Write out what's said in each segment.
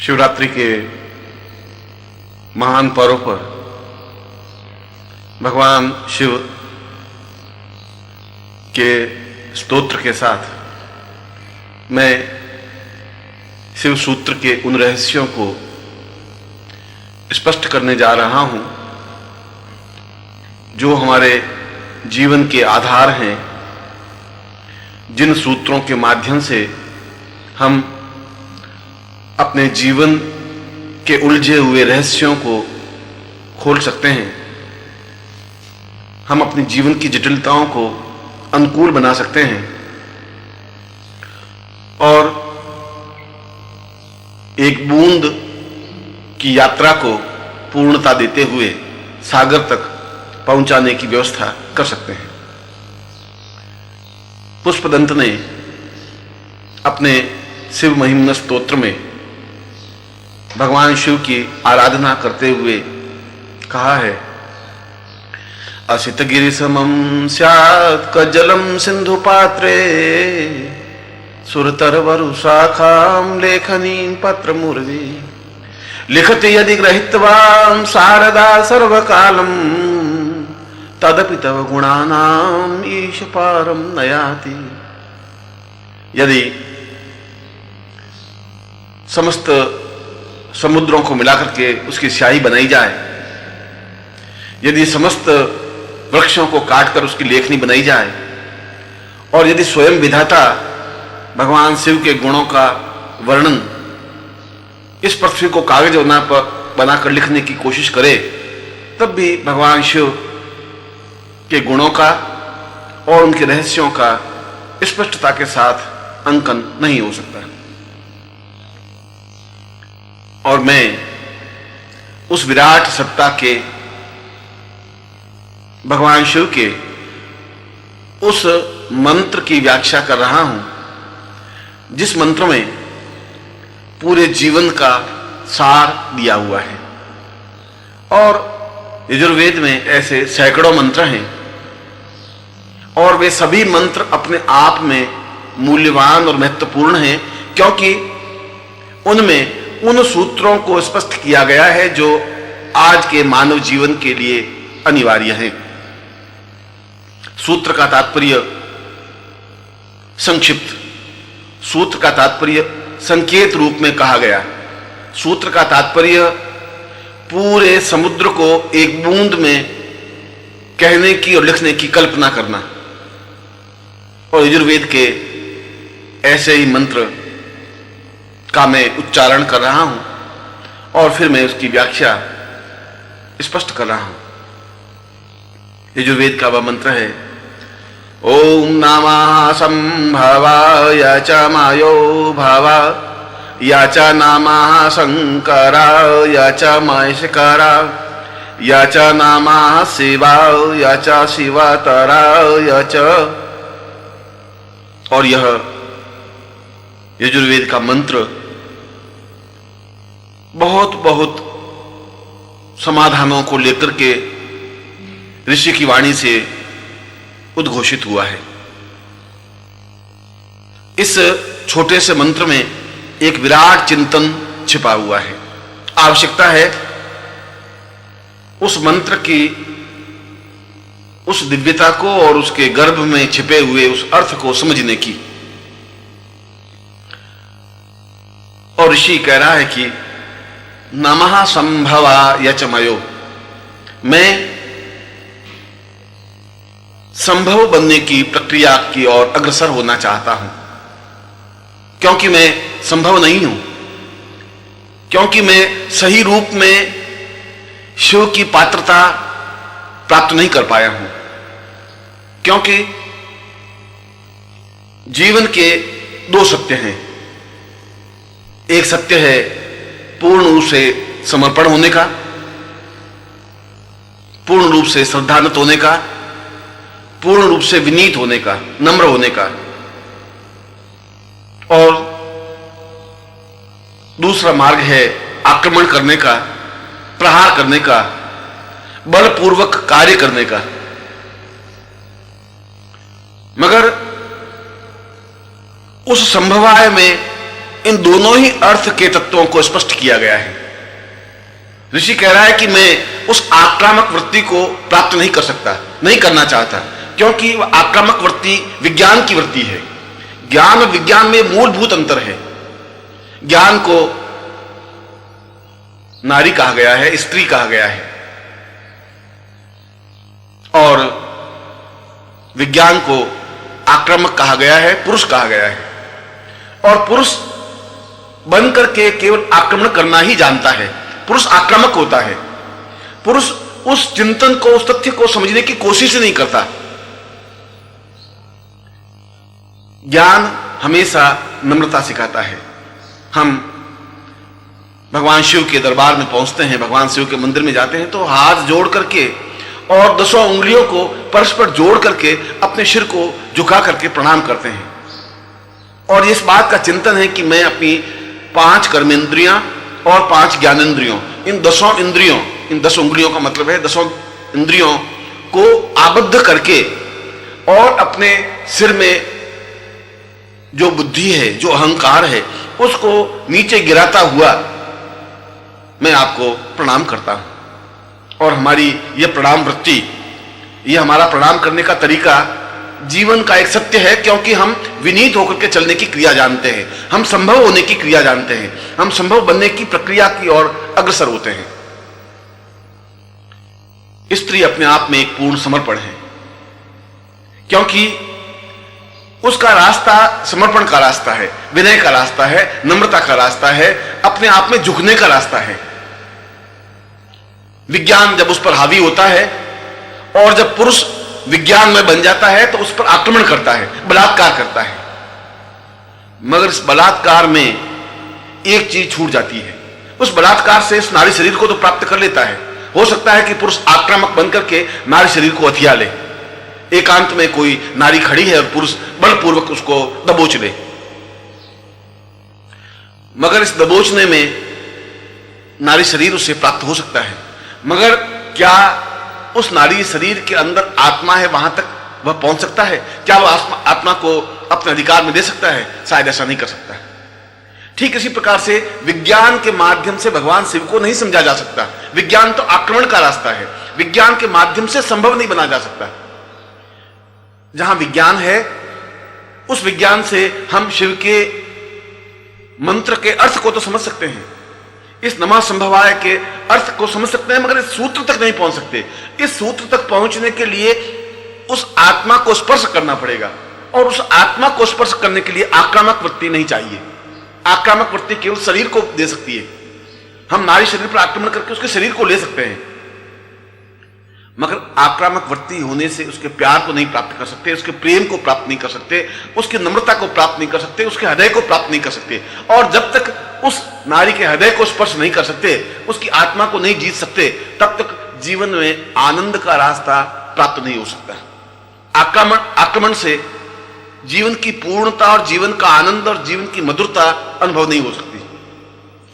शिवरात्रि के महान पर्व पर भगवान शिव के स्तोत्र के साथ मैं शिव सूत्र के उन रहस्यों को स्पष्ट करने जा रहा हूं जो हमारे जीवन के आधार हैं, जिन सूत्रों के माध्यम से हम अपने जीवन के उलझे हुए रहस्यों को खोल सकते हैं, हम अपने जीवन की जटिलताओं को अनुकूल बना सकते हैं और एक बूंद की यात्रा को पूर्णता देते हुए सागर तक पहुंचाने की व्यवस्था कर सकते हैं। पुष्पदंत ने अपने शिव महिम्न स्तोत्र में भगवान शिव की आराधना करते हुए कहा है, असित गिरि समम स्यात् कज्जलम सिंधु पात्रे सुरतर वरु शाखाम लेखनीं पत्र मुर्वी लिखति यदि ग्रहीत्वां शारदा सर्वकालम तदपि तव गुणानाम ईश पारम नयाति। यदि समस्त समुद्रों को मिलाकर के उसकी स्याही बनाई जाए, यदि समस्त वृक्षों को काटकर उसकी लेखनी बनाई जाए और यदि स्वयं विधाता भगवान शिव के गुणों का वर्णन इस पृथ्वी को कागज बनाकर लिखने की कोशिश करे, तब भी भगवान शिव के गुणों का और उनके रहस्यों का स्पष्टता के साथ अंकन नहीं हो सकता। और मैं उस विराट सत्ता के भगवान शिव के उस मंत्र की व्याख्या कर रहा हूं जिस मंत्र में पूरे जीवन का सार दिया हुआ है। और यजुर्वेद में ऐसे सैकड़ों मंत्र हैं और वे सभी मंत्र अपने आप में मूल्यवान और महत्वपूर्ण हैं, क्योंकि उनमें उन सूत्रों को स्पष्ट किया गया है जो आज के मानव जीवन के लिए अनिवार्य हैं। सूत्र का तात्पर्य संक्षिप्त, सूत्र का तात्पर्य संकेत रूप में कहा गया, सूत्र का तात्पर्य पूरे समुद्र को एक बूंद में कहने की और लिखने की कल्पना करना। और यजुर्वेद के ऐसे ही मंत्र का मैं उच्चारण कर रहा हूं और फिर मैं उसकी व्याख्या स्पष्ट कर रहा हूं। यजुर्वेद का वह मंत्र है, ओम नमः संभवाय च मायो भवा या च नमः शंकराय च महेशकराय या च नमः शिवाय या च शिवतराय च। और यह यजुर्वेद का मंत्र बहुत बहुत समाधानों को लेकर के ऋषि की वाणी से उद्घोषित हुआ है। इस छोटे से मंत्र में एक विराट चिंतन छिपा हुआ है। आवश्यकता है उस मंत्र की उस दिव्यता को और उसके गर्भ में छिपे हुए उस अर्थ को समझने की। और ऋषि कह रहा है कि नमः संभवा यचमयो, मैं संभव बनने की प्रक्रिया की ओर अग्रसर होना चाहता हूं, क्योंकि मैं संभव नहीं हूं, क्योंकि मैं सही रूप में शिव की पात्रता प्राप्त नहीं कर पाया हूं, क्योंकि जीवन के दो सत्य हैं। एक सत्य है पूर्ण रूप से समर्पण होने का, पूर्ण रूप से श्रद्धान्वित होने का, पूर्ण रूप से विनीत होने का, नम्र होने का। और दूसरा मार्ग है आक्रमण करने का, प्रहार करने का, बलपूर्वक कार्य करने का। मगर उस संभवाय में इन दोनों ही अर्थ के तत्वों को स्पष्ट किया गया है। ऋषि कह रहा है कि मैं उस आक्रामक वृत्ति को प्राप्त नहीं कर सकता, नहीं करना चाहता, क्योंकि वह आक्रामक वृत्ति विज्ञान की वृत्ति है। ज्ञान और विज्ञान में मूलभूत अंतर है। ज्ञान को नारी कहा गया है, स्त्री कहा गया है, और विज्ञान को आक्रामक कहा गया है, पुरुष कहा गया है। और पुरुष बनकर के केवल आक्रमण करना ही जानता है। पुरुष आक्रामक होता है। पुरुष उस चिंतन को, उस तथ्य को समझने की कोशिश नहीं करता। ज्ञान हमेशा नम्रता सिखाता है। हम भगवान शिव के दरबार में पहुंचते हैं, भगवान शिव के मंदिर में जाते हैं तो हाथ जोड़ करके और 10 उंगलियों को परस्पर जोड़ करके अपने सिर को झुका करके प्रणाम करते हैं। और इस बात का चिंतन है कि मैं अपनी 5 कर्मेंद्रियां और 5 ज्ञानेंद्रियों, इन 10 इंद्रियों, इन 10 उंगलियों का मतलब है 10 इंद्रियों को आबद्ध करके और अपने सिर में जो बुद्धि है, जो अहंकार है, उसको नीचे गिराता हुआ मैं आपको प्रणाम करता हूं। और हमारी यह प्रणाम वृत्ति, यह हमारा प्रणाम करने का तरीका जीवन का एक सत्य है, क्योंकि हम विनीत होकर के चलने की क्रिया जानते हैं, हम संभव होने की क्रिया जानते हैं, हम संभव बनने की प्रक्रिया की ओर अग्रसर होते हैं। स्त्री अपने आप में एक पूर्ण समर्पण है, क्योंकि उसका रास्ता समर्पण का रास्ता है, विनय का रास्ता है, नम्रता का रास्ता है, अपने आप में झुकने का रास्ता है। विज्ञान जब उस पर हावी होता है और जब पुरुष विज्ञान में बन जाता है तो उस पर आक्रमण करता है, बलात्कार करता है। मगर इस बलात्कार में एक चीज छूट जाती है। उस बलात्कार से इस नारी शरीर को तो प्राप्त कर लेता है। हो सकता है कि पुरुष आक्रामक बनकर के नारी शरीर को हथिया ले, एकांत में कोई नारी खड़ी है और पुरुष बलपूर्वक उसको दबोच ले। मगर इस दबोचने में नारी शरीर उससे प्राप्त हो सकता है, मगर क्या उस नारी शरीर के अंदर आत्मा है, वहां तक वह पहुंच सकता है? क्या वह आत्मा को अपने अधिकार में दे सकता है? शायद ऐसा नहीं कर सकता है। ठीक इसी प्रकार से विज्ञान के माध्यम से भगवान शिव को नहीं समझा जा सकता। विज्ञान तो आक्रमण का रास्ता है, विज्ञान के माध्यम से संभव नहीं बना जा सकता। जहां विज्ञान है, उस विज्ञान से हम शिव के मंत्र के अर्थ को तो समझ सकते हैं, इस नमः संभवाय के अर्थ को समझ सकते हैं, मगर इस सूत्र तक नहीं पहुंच सकते। इस सूत्र तक पहुंचने के लिए उस आत्मा को स्पर्श करना पड़ेगा, और उस आत्मा को स्पर्श करने के लिए आक्रामक वृत्ति नहीं चाहिए। आक्रामक वृत्ति केवल शरीर को दे सकती है। हम नारी शरीर पर आक्रमण करके उसके शरीर को ले सकते हैं, मगर आक्रामक वृत्ति होने से उसके प्यार को नहीं प्राप्त कर सकते, उसके प्रेम को प्राप्त नहीं कर सकते, उसकी नम्रता को प्राप्त नहीं कर सकते, उसके हृदय को प्राप्त नहीं कर सकते। और जब तक उस नारी के हृदय को स्पर्श नहीं कर सकते, उसकी आत्मा को नहीं जीत सकते, तब तक जीवन में आनंद का रास्ता प्राप्त नहीं हो सकता। आक्रमण से जीवन की पूर्णता और जीवन का आनंद और जीवन की मधुरता अनुभव नहीं हो सकती।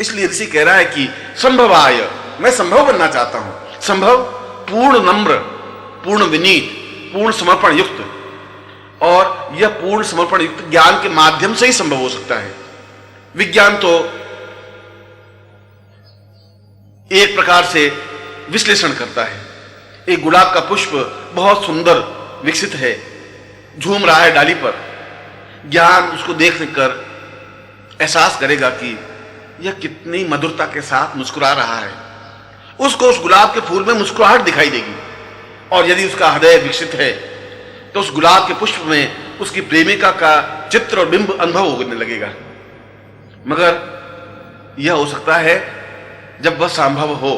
इसलिए ऋषि कह रहा है कि संभवाय, मैं संभव बनना चाहता हूं। संभव पूर्ण नम्र, पूर्ण विनीत, पूर्ण समर्पण युक्त, और यह पूर्ण समर्पण युक्त ज्ञान के माध्यम से ही संभव हो सकता है। विज्ञान तो एक प्रकार से विश्लेषण करता है। एक गुलाब का पुष्प बहुत सुंदर विकसित है, झूम रहा है डाली पर। ज्ञान उसको देखने कर एहसास करेगा कि यह कितनी मधुरता के साथ मुस्कुरा रहा है। उसको उस गुलाब के फूल में मुस्कुराहट दिखाई देगी, और यदि उसका हृदय विकसित है तो उस गुलाब के पुष्प में उसकी प्रेमिका का चित्र और बिंब अनुभव होने लगेगा। मगर यह हो सकता है जब वह संभव हो।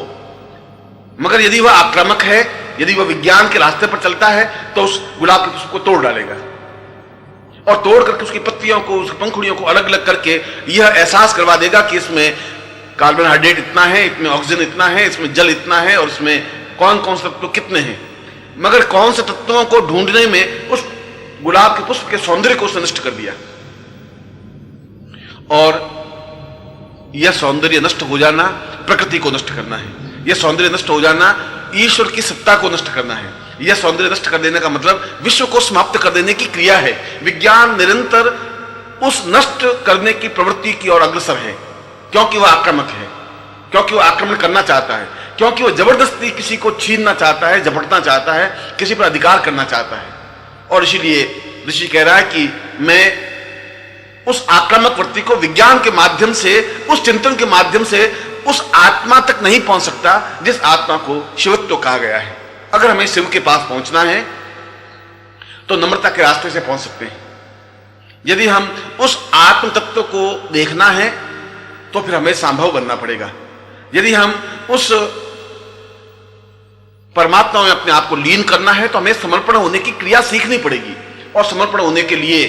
मगर यदि वह आक्रामक है, यदि वह विज्ञान के रास्ते पर चलता है, तो उस गुलाब के पुष्प को तोड़ डालेगा, और तोड़ करके उसकी पत्तियों को, उसकी पंखुड़ियों को अलग अलग करके यह एहसास करवा देगा कि इसमें कार्बोहाइड्रेट इतना है, इसमें ऑक्सीजन इतना है, इसमें जल इतना है, और इसमें कौन कौन से तत्व कितने हैं। मगर कौन से तत्वों को ढूंढने में उस गुलाब के पुष्प के सौंदर्य को नष्ट कर दिया, और यह सौंदर्य नष्ट हो जाना प्रकृति को नष्ट करना है। यह सौंदर्य नष्ट हो जाना ईश्वर की सत्ता को नष्ट करना है। यह सौंदर्य नष्ट कर देने का मतलब विश्व को समाप्त कर देने की क्रिया है। विज्ञान निरंतर उस नष्ट करने की प्रवृत्ति की ओर अग्रसर है, क्योंकि वह आक्रामक है, क्योंकि वह आक्रमण करना चाहता है, क्योंकि वह जबरदस्ती किसी को छीनना चाहता है, झपटना चाहता है, किसी पर अधिकार करना चाहता है। और इसीलिए ऋषि कह रहा है कि मैं उस आक्रामक वृत्ति को विज्ञान के माध्यम से, उस चिंतन के माध्यम से उस आत्मा तक नहीं पहुंच सकता जिस आत्मा को शिवत्व कहा गया है। अगर हमें शिव के पास पहुंचना है तो नम्रता के रास्ते से पहुंच सकते हैं। यदि हम उस आत्म तत्व को देखना है तो फिर हमें संभव बनना पड़ेगा। यदि हम उस परमात्मा में अपने आप को लीन करना है तो हमें समर्पण होने की क्रिया सीखनी पड़ेगी। और समर्पण होने के लिए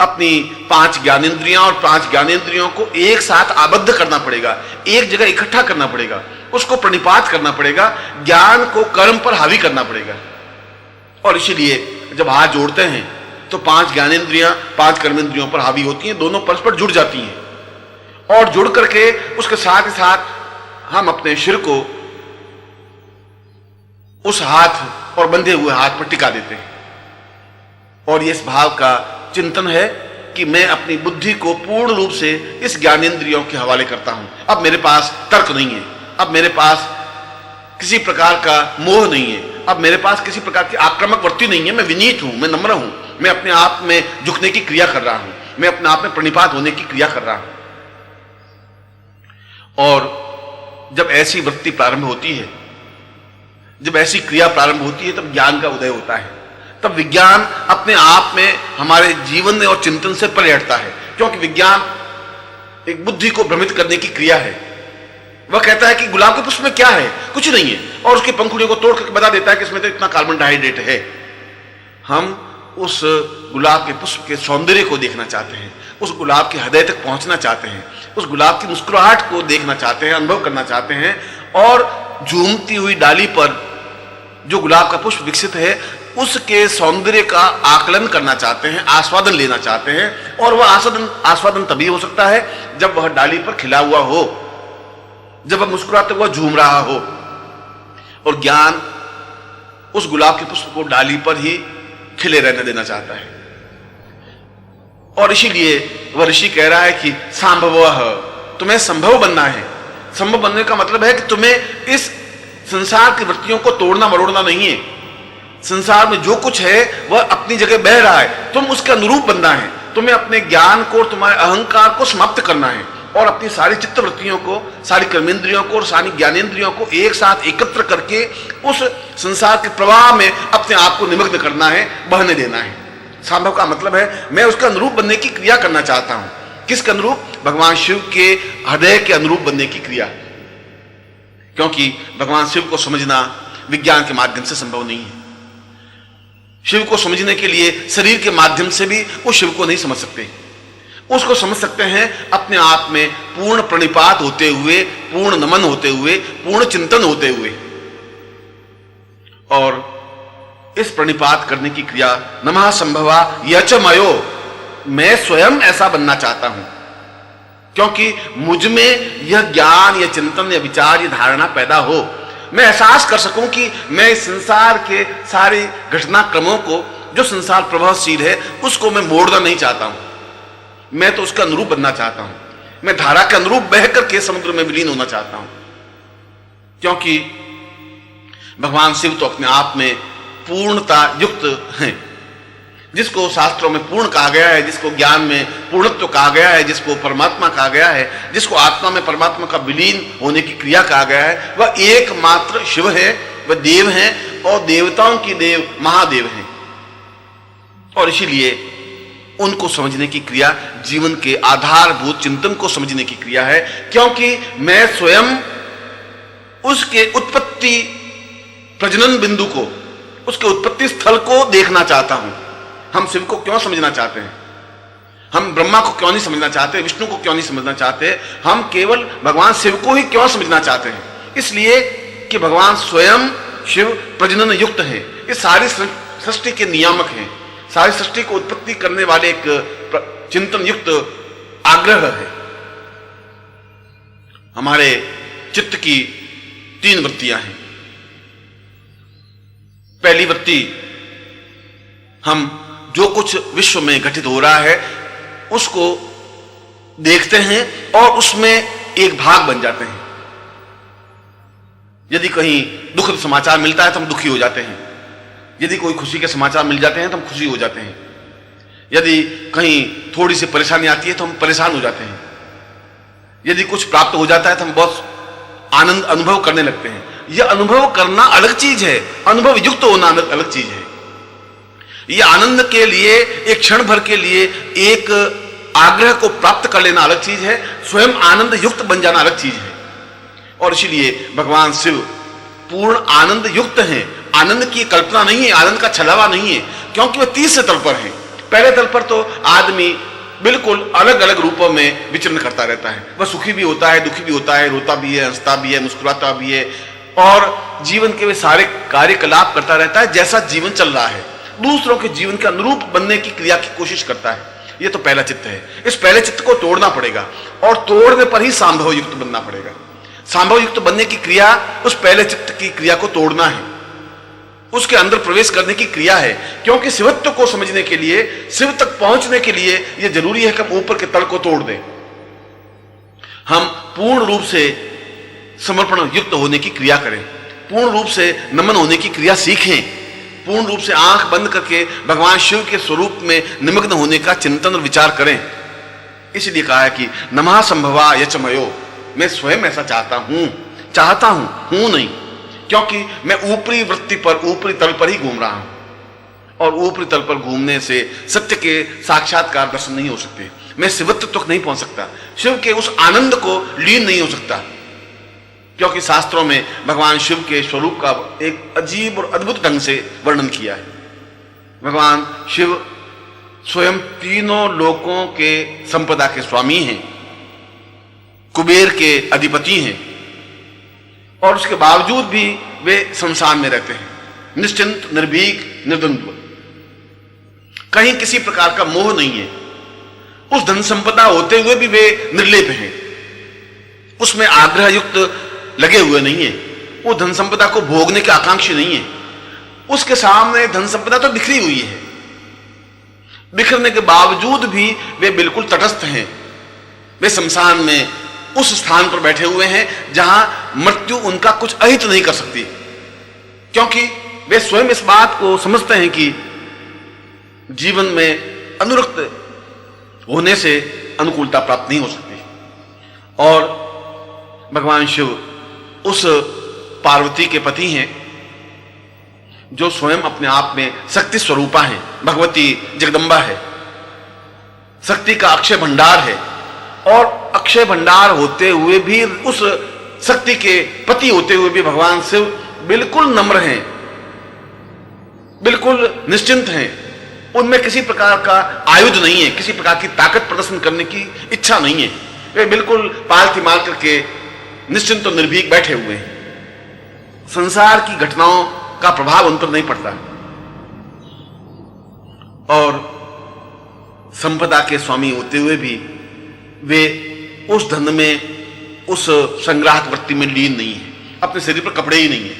अपनी 5 ज्ञानेंद्रियां और 5 ज्ञानेंद्रियों को एक साथ आबद्ध करना पड़ेगा, एक जगह इकट्ठा करना पड़ेगा, उसको प्रणिपात करना पड़ेगा, ज्ञान को कर्म पर हावी करना पड़ेगा। और इसीलिए जब हाथ जोड़ते हैं तो 5 ज्ञानेंद्रियां 5 कर्मेंद्रियों पर हावी होती हैं, दोनों परस्पर जुड़ जाती हैं। और जुड़ करके उसके साथ ही साथ हम अपने सिर को उस हाथ और बंधे हुए हाथ पर टिका देते हैं। और ये इस भाव का चिंतन है कि मैं अपनी बुद्धि को पूर्ण रूप से इस ज्ञानेंद्रियों के हवाले करता हूं। अब मेरे पास तर्क नहीं है, अब मेरे पास किसी प्रकार का मोह नहीं है, अब मेरे पास किसी प्रकार की आक्रामक वृत्ति नहीं है। मैं विनीत हूं, मैं नम्र हूं, मैं अपने आप में झुकने की क्रिया कर रहा हूं, मैं अपने आप में प्रणिपात होने की क्रिया कर रहा हूं। और जब ऐसी वृत्ति प्रारंभ होती है, जब ऐसी क्रिया प्रारंभ होती है, तब ज्ञान का उदय होता है। तब विज्ञान अपने आप में हमारे जीवन और चिंतन से परे हटता है, क्योंकि विज्ञान एक बुद्धि को भ्रमित करने की क्रिया है। वह कहता है कि गुलाब के पुष्प में क्या है, कुछ नहीं है, और उसकी पंखुड़ियों को तोड़ करके बता देता है कि इसमें तो इतना कार्बन डाइऑक्साइड है। हम उस गुलाब के पुष्प के सौंदर्य को देखना चाहते हैं, उस गुलाब के हृदय तक पहुंचना चाहते हैं, उस गुलाब की मुस्कुराहट को देखना चाहते हैं, अनुभव करना चाहते हैं। और झूमती हुई डाली पर जो गुलाब का पुष्प विकसित है उसके सौंदर्य का आकलन करना चाहते हैं, आस्वादन लेना चाहते हैं। और वह आस्वादन तभी हो सकता है जब वह डाली पर खिला हुआ हो, जब वह मुस्कुराते हुआ झूम रहा हो। और ज्ञान उस गुलाब के पुष्प को डाली पर ही खिले रहने देना चाहता है। और इसीलिए वह ऋषि कह रहा है कि संभवः, तुम्हें संभव बनना है। संभव बनने का मतलब है कि तुम्हें इस संसार की वृत्तियों को तोड़ना मरोड़ना नहीं है। संसार में जो कुछ है वह अपनी जगह बह रहा है, तुम उसके अनुरूप बनना है। तुम्हें अपने ज्ञान को और तुम्हारे अहंकार को समाप्त करना है और अपनी सारी चित्त वृत्तियों को, सारी कर्मेंद्रियों को और सारी ज्ञानेंद्रियों को एक साथ एकत्र करके उस संसार के प्रवाह में अपने आप को निमग्न करना है, बहने देना है। संभव का मतलब है मैं उसके अनुरूप बनने की क्रिया करना चाहता हूं। किसके अनुरूप? भगवान शिव के हृदय के अनुरूप बनने की क्रिया। क्योंकि भगवान शिव को समझना विज्ञान के माध्यम से संभव नहीं है। शिव को समझने के लिए शरीर के माध्यम से भी उस शिव को नहीं समझ सकते। उसको समझ सकते हैं अपने आप में पूर्ण प्रणिपात होते हुए, पूर्ण नमन होते हुए, पूर्ण चिंतन होते हुए। और इस प्रणिपात करने की क्रिया नमः संभवा यच मयो, मैं स्वयं ऐसा बनना चाहता हूं, क्योंकि मुझ में यह ज्ञान, यह चिंतन, यह विचार, यह धारणा पैदा हो, मैं एहसास कर सकूं कि मैं इस संसार के सारे घटनाक्रमों को, जो संसार प्रभावशील है, उसको मैं मोड़ना नहीं चाहता हूं। मैं तो उसका अनुरूप बनना चाहता हूं। मैं धारा के अनुरूप बह करके समुद्र में विलीन होना चाहता हूं। क्योंकि भगवान शिव तो अपने आप में पूर्णता युक्त हैं, जिसको शास्त्रों में पूर्ण कहा गया है, जिसको ज्ञान में पूर्णत्व कहा गया है, जिसको परमात्मा कहा गया है, जिसको आत्मा में परमात्मा का विलीन होने की क्रिया कहा गया है, वह एकमात्र शिव है, वह देव हैं और देवताओं की देव महादेव हैं। और इसीलिए उनको समझने की क्रिया जीवन के आधारभूत चिंतन को समझने की क्रिया है। क्योंकि मैं स्वयं उसके उत्पत्ति प्रजनन बिंदु को, उसके उत्पत्ति स्थल को देखना चाहता हूं। हम शिव को क्यों समझना चाहते हैं? हम ब्रह्मा को क्यों नहीं समझना चाहते? विष्णु को क्यों नहीं समझना चाहते? हम केवल भगवान शिव को ही क्यों समझना चाहते हैं? इसलिए कि भगवान स्वयं शिव प्रजनन युक्त है, इस सारी सृष्टि के नियामक हैं, सारी सृष्टि को उत्पत्ति करने वाले एक चिंतन युक्त आग्रह है। हमारे चित्त की 3 वृत्तियां हैं। पहली वृत्ति, हम जो कुछ विश्व में घटित हो रहा है उसको देखते हैं और उसमें एक भाग बन जाते हैं। यदि कहीं दुखद समाचार मिलता है तो हम दुखी हो जाते हैं, यदि कोई खुशी के समाचार मिल जाते हैं तो हम खुशी हो जाते हैं, यदि कहीं थोड़ी सी परेशानी आती है तो हम परेशान हो जाते हैं, यदि कुछ प्राप्त हो जाता है तो हम बहुत आनंद अनुभव करने लगते हैं। यह अनुभव करना अलग चीज है, अनुभव युक्त होना अलग चीज है। यह आनंद के लिए, एक क्षण भर के लिए एक आग्रह को प्राप्त कर लेना अलग चीज है, स्वयं आनंद युक्त बन जाना अलग चीज है। और इसीलिए भगवान शिव पूर्ण आनंद युक्त हैं। आनंद की कल्पना नहीं है, आनंद का छलावा नहीं है, क्योंकि वह तीसरे तल पर है। पहले तल पर तो आदमी बिल्कुल अलग अलग रूपों में विचरण करता रहता है। वह सुखी भी होता है, दुखी भी होता है, रोता भी है, हंसता भी है, मुस्कुराता भी है, और जीवन के वे सारे कार्यकलाप करता रहता है जैसा जीवन चल रहा है। दूसरों के जीवन के अनुरूप बनने की क्रिया की कोशिश करता है। यह तो पहला चित्त है। इस पहले चित्त को तोड़ना पड़ेगा और तोड़ने पर ही सांभव युक्त बनना पड़ेगा। सांभव युक्त बनने की क्रिया उस पहले चित्त की क्रिया को तोड़ना है, उसके अंदर प्रवेश करने की क्रिया है। क्योंकि शिवत्व को समझने के लिए, शिव तक पहुंचने के लिए यह जरूरी है कि हम ऊपर के तल को तोड़ दें, हम पूर्ण रूप से समर्पण युक्त होने की क्रिया करें, पूर्ण रूप से नमन होने की क्रिया सीखें, पूर्ण रूप से आंख बंद करके भगवान शिव के स्वरूप में निमग्न होने का चिंतन और विचार करें। इसलिए कहा है कि नमः संभवा यचमयो, मैं स्वयं ऐसा चाहता हूं, हूं नहीं, क्योंकि मैं ऊपरी वृत्ति पर, ऊपरी तल पर ही घूम रहा हूं, और ऊपरी तल पर घूमने से सत्य के साक्षात्कार दर्शन नहीं हो सकते। मैं शिवत्व तक नहीं पहुंच सकता, शिव के उस आनंद को लीन नहीं हो सकता, क्योंकि शास्त्रों में भगवान शिव के स्वरूप का एक अजीब और अद्भुत ढंग से वर्णन किया है। भगवान शिव स्वयं तीनों लोकों के संपदा के स्वामी हैं, कुबेर के अधिपति हैं, और उसके बावजूद भी वे संसार में रहते हैं, निश्चिंत, निर्भीक, निर्द्वंद्व। कहीं किसी प्रकार का मोह नहीं है। उस धन संपदा होते हुए भी वे निर्लेप हैं, उसमें आग्रह युक्त लगे हुए नहीं है, वो धन संपदा को भोगने के आकांक्षी नहीं है। उसके सामने धन संपदा तो बिखरी हुई है, बिखरने के बावजूद भी वे बिल्कुल तटस्थ हैं। वे शमशान में उस स्थान पर बैठे हुए हैं जहां मृत्यु उनका कुछ अहित नहीं कर सकती, क्योंकि वे स्वयं इस बात को समझते हैं कि जीवन में अनुरक्त होने से अनुकूलता प्राप्त नहीं हो सकती। और भगवान शिव उस पार्वती के पति हैं जो स्वयं अपने आप में शक्ति स्वरूपा है, भगवती जगदम्बा है, शक्ति का अक्षय भंडार है, और अक्षय भंडार होते हुए भी, उस शक्ति के पति होते हुए भी भगवान शिव बिल्कुल नम्र हैं, बिल्कुल निश्चिंत हैं। उनमें किसी प्रकार का आयुध नहीं है, किसी प्रकार की ताकत प्रदर्शन करने की इच्छा नहीं है। वे बिल्कुल पालथी मार करके निश्चिंत और निर्भीक बैठे हुए हैं। संसार की घटनाओं का प्रभाव उन पर नहीं पड़ता, और संपदा के स्वामी होते हुए भी वे उस धन में, उस संग्राहक वृत्ति में लीन नहीं है। अपने शरीर पर कपड़े ही नहीं है,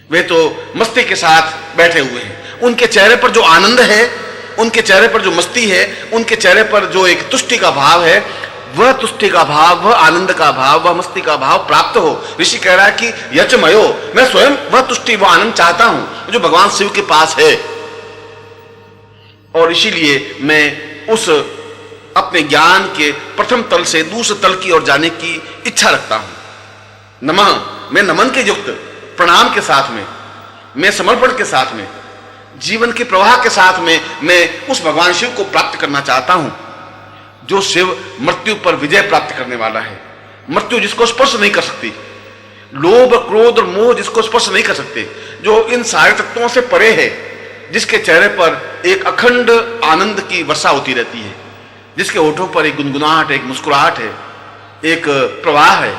वे तो मस्ती के साथ बैठे हुए हैं। उनके चेहरे पर जो आनंद है, उनके चेहरे पर जो मस्ती है, उनके चेहरे पर जो एक तुष्टि का भाव है, वह तुष्टि का भाव, वह आनंद का भाव, वह मस्ती का भाव प्राप्त हो। ऋषि कह रहा है कि यचमयो, मैं स्वयं वह तुष्टि, वह आनंद चाहता हूं जो भगवान शिव के पास है, और इसीलिए मैं उस अपने ज्ञान के प्रथम तल से दूसरे तल की ओर जाने की इच्छा रखता हूं। नमः, मैं नमन के युक्त, प्रणाम के साथ में, मैं समर्पण के साथ में, जीवन के प्रवाह के साथ में मैं उस भगवान शिव को प्राप्त करना चाहता हूं जो शिव मृत्यु पर विजय प्राप्त करने वाला है। मृत्यु जिसको स्पर्श नहीं कर सकती, लोभ, क्रोध और मोह जिसको स्पर्श नहीं कर सकते, जो इन सारे तत्वों से परे है, जिसके चेहरे पर एक अखंड आनंद की वर्षा होती रहती है, जिसके होठों पर एक गुनगुनाहट, एक मुस्कुराहट है, एक प्रवाह है,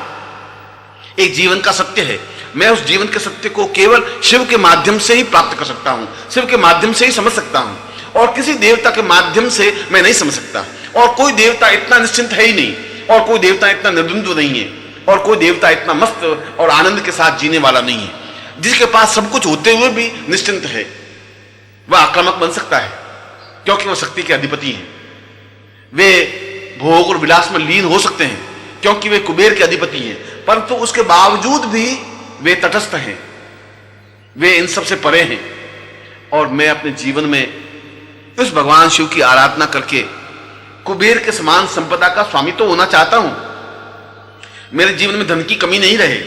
एक जीवन का सत्य है। मैं उस जीवन के सत्य को केवल शिव के माध्यम से ही प्राप्त कर सकता हूं, शिव के माध्यम से ही समझ सकता हूं, और किसी देवता के माध्यम से मैं नहीं समझ सकता। और कोई देवता इतना निश्चिंत है ही नहीं, और कोई देवता इतना निर्द्वंद्व नहीं है, और कोई देवता इतना मस्त और आनंद के साथ जीने वाला नहीं है। जिसके पास सब कुछ होते हुए भी निश्चिंत है, वह आक्रामक बन सकता है, क्योंकि वह शक्ति के अधिपति हैं। वे भोग और विलास में लीन हो सकते हैं, क्योंकि वे कुबेर के अधिपति हैं, परंतु उसके बावजूद भी वे तटस्थ हैं, वे इन सब से परे हैं। और मैं अपने जीवन में उस भगवान शिव की आराधना करके कुबेर के समान संपदा का स्वामी तो होना चाहता हूं। मेरे जीवन में धन की कमी नहीं रहे,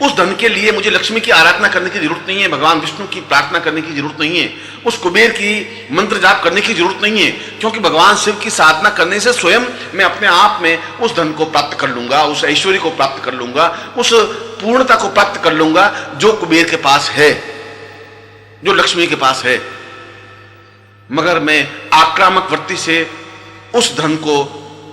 उस धन के लिए मुझे लक्ष्मी की आराधना करने की जरूरत नहीं है, भगवान विष्णु की प्रार्थना करने की जरूरत नहीं है, उस कुबेर की मंत्र जाप करने की जरूरत नहीं है, क्योंकि भगवान शिव की साधना करने से स्वयं मैं अपने आप में उस धन को प्राप्त कर लूंगा, उस ऐश्वर्य को प्राप्त कर लूंगा, उस पूर्णता को प्राप्त कर लूंगा जो कुबेर के पास है, जो लक्ष्मी के पास है। मगर मैं आक्रामक वृत्ति से उस धन को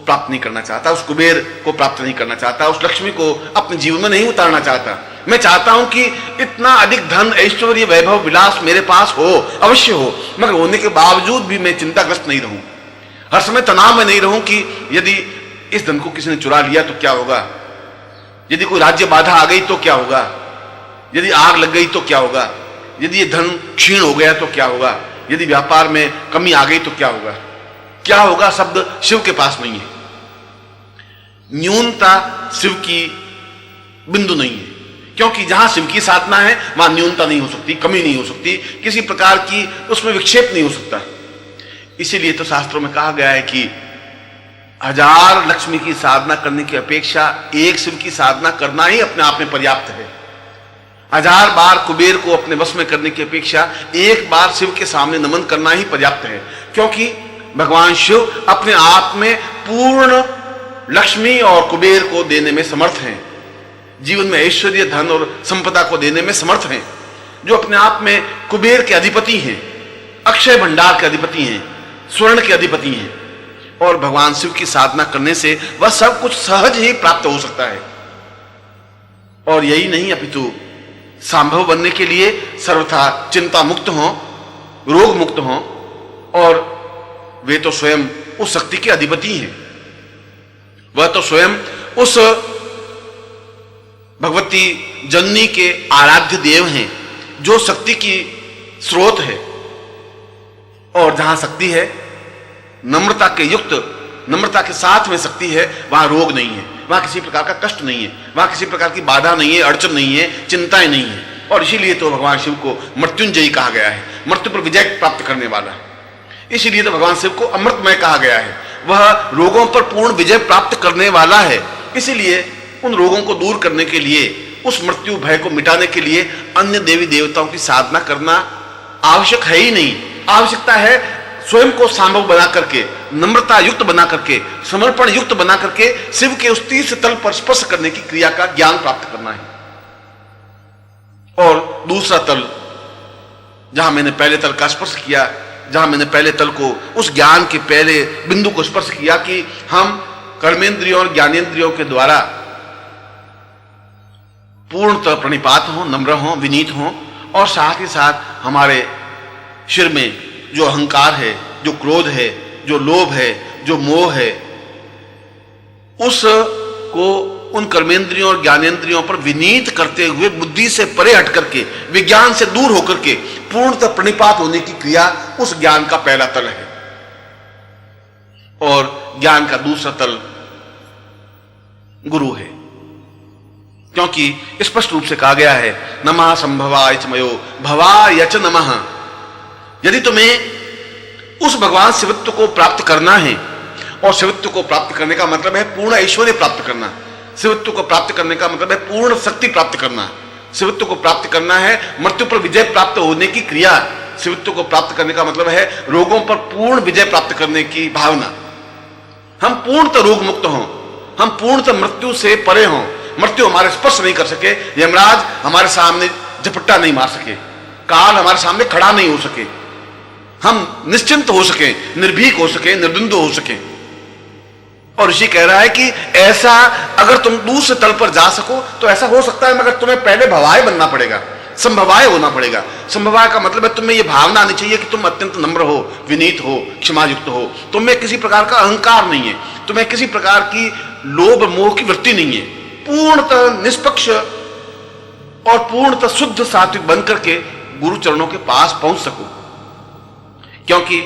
प्राप्त नहीं करना चाहता, उस कुबेर को प्राप्त नहीं करना चाहता, उस लक्ष्मी को अपने जीवन में नहीं उतारना चाहता। मैं चाहता हूं कि इतना अधिक धन, ऐश्वर्य, वैभव, विलास मेरे पास हो, अवश्य हो, मगर होने के बावजूद भी मैं चिंताग्रस्त नहीं रहूं, हर समय तनाव में नहीं रहूं कि यदि इस धन को किसी ने चुरा लिया तो क्या होगा, यदि कोई राज्य बाधा आ गई तो क्या होगा, यदि आग लग गई तो क्या होगा, यदि ये धन क्षीण हो गया तो क्या होगा, यदि व्यापार में कमी आ गई तो क्या होगा। क्या होगा शब्द शिव के पास नहीं है, न्यूनता शिव की बिंदु नहीं है, क्योंकि जहां शिव की साधना है वहां न्यूनता नहीं हो सकती, कमी नहीं हो सकती, किसी प्रकार की उसमें विक्षेप नहीं हो सकता। इसीलिए तो शास्त्रों में कहा गया है कि 1000 लक्ष्मी की साधना करने की अपेक्षा एक शिव की साधना करना ही अपने आप में पर्याप्त है। 1000 बार कुबेर को अपने वश में करने की अपेक्षा एक बार शिव के सामने नमन करना ही पर्याप्त है, क्योंकि भगवान शिव अपने आप में पूर्ण लक्ष्मी और कुबेर को देने में समर्थ हैं, जीवन में ऐश्वर्य, धन और संपदा को देने में समर्थ हैं, जो अपने आप में कुबेर के अधिपति हैं, अक्षय भंडार के अधिपति हैं, स्वर्ण के अधिपति हैं। और भगवान शिव की साधना करने से वह सब कुछ सहज ही प्राप्त हो सकता है। और यही नहीं, अपितु संभव बनने के लिए सर्वथा चिंता मुक्त हों, रोग मुक्त हों, और वे तो स्वयं उस शक्ति के अधिपति हैं, वह तो स्वयं उस भगवती जननी के आराध्य देव हैं, जो शक्ति की स्रोत है। और जहां शक्ति है, नम्रता के युक्त, नम्रता के साथ में शक्ति है, वहां रोग नहीं है, वहां किसी प्रकार का कष्ट नहीं है, वहां किसी प्रकार की बाधा नहीं है, अड़चन नहीं है, चिंताएं नहीं है। और इसीलिए तो भगवान शिव को मृत्युंजयी कहा गया है, मृत्यु पर विजय प्राप्त करने वाला। इसीलिए तो भगवान शिव को अमृतमय कहा गया है, वह रोगों पर पूर्ण विजय प्राप्त करने वाला है। इसीलिए उन रोगों को दूर करने के लिए, उस मृत्यु भय को मिटाने के लिए अन्य देवी देवताओं की साधना करना आवश्यक है ही नहीं। आवश्यकता है स्वयं को संभव बना करके, नम्रता युक्त बना करके, समर्पण युक्त बना करके शिव के उस तीर्थ तल पर स्पर्श करने की क्रिया का ज्ञान प्राप्त करना है। और दूसरा तल, जहां मैंने पहले तल का स्पर्श किया, जहां मैंने पहले तल को, उस ज्ञान के पहले बिंदु को स्पर्श किया कि हम कर्मेंद्रियों और ज्ञानेंद्रियों के द्वारा पूर्णतः प्रणिपात हों, नम्र हों, विनीत हों, और साथ ही साथ हमारे शिर में जो अहंकार है, जो क्रोध है, जो लोभ है, जो मोह है, उसको उन कर्मेंद्रियों और ज्ञानेंद्रियों पर विनीत करते हुए बुद्धि से परे हट करके, विज्ञान से दूर होकर के पूर्णतः प्रणिपात होने की क्रिया उस ज्ञान का पहला तल है। और ज्ञान का दूसरा तल गुरु है, क्योंकि स्पष्ट रूप से कहा गया है, नमः संभवाय च मयो भवाय च नमः। यदि तुम्हें उस भगवान शिवत्व को प्राप्त करना है, और शिवत्व को प्राप्त करने का मतलब है पूर्ण ऐश्वर्य प्राप्त करना, शिवत्व को प्राप्त करने का मतलब है पूर्ण शक्ति प्राप्त करना, शिवत्व को प्राप्त करना है मृत्यु पर विजय प्राप्त होने की क्रिया, शिवत्व को प्राप्त करने का मतलब है रोगों पर पूर्ण विजय प्राप्त करने की भावना। हम पूर्णतः रोग मुक्त हों, हम पूर्णतः मृत्यु से परे हों, मृत्यु हमारे स्पर्श नहीं कर सके, यमराज हमारे सामने झपट्टा नहीं मार सके, काल हमारे सामने खड़ा नहीं हो सके, हम निश्चिंत हो सके, निर्भीक हो सके, निर्द्वंद्व हो सके। और ऋषि कह रहा है कि ऐसा अगर तुम दूसरे तल पर जा सको तो ऐसा हो सकता है, मगर तुम्हें पहले भवाय बनना पड़ेगा, संभवाय होना पड़ेगा। संभवाय का मतलब है तुम्हें यह भावना आनी चाहिए कि तुम अत्यंत नम्र हो, विनीत हो, क्षमायुक्त हो, तुम्हें किसी प्रकार का अहंकार नहीं है, तुम्हें किसी प्रकार की लोभ मोह की वृत्ति नहीं है, पूर्णतः निष्पक्ष और पूर्णतः शुद्ध सात्विक बन करके गुरु चरणों के पास पहुंच सको। क्योंकि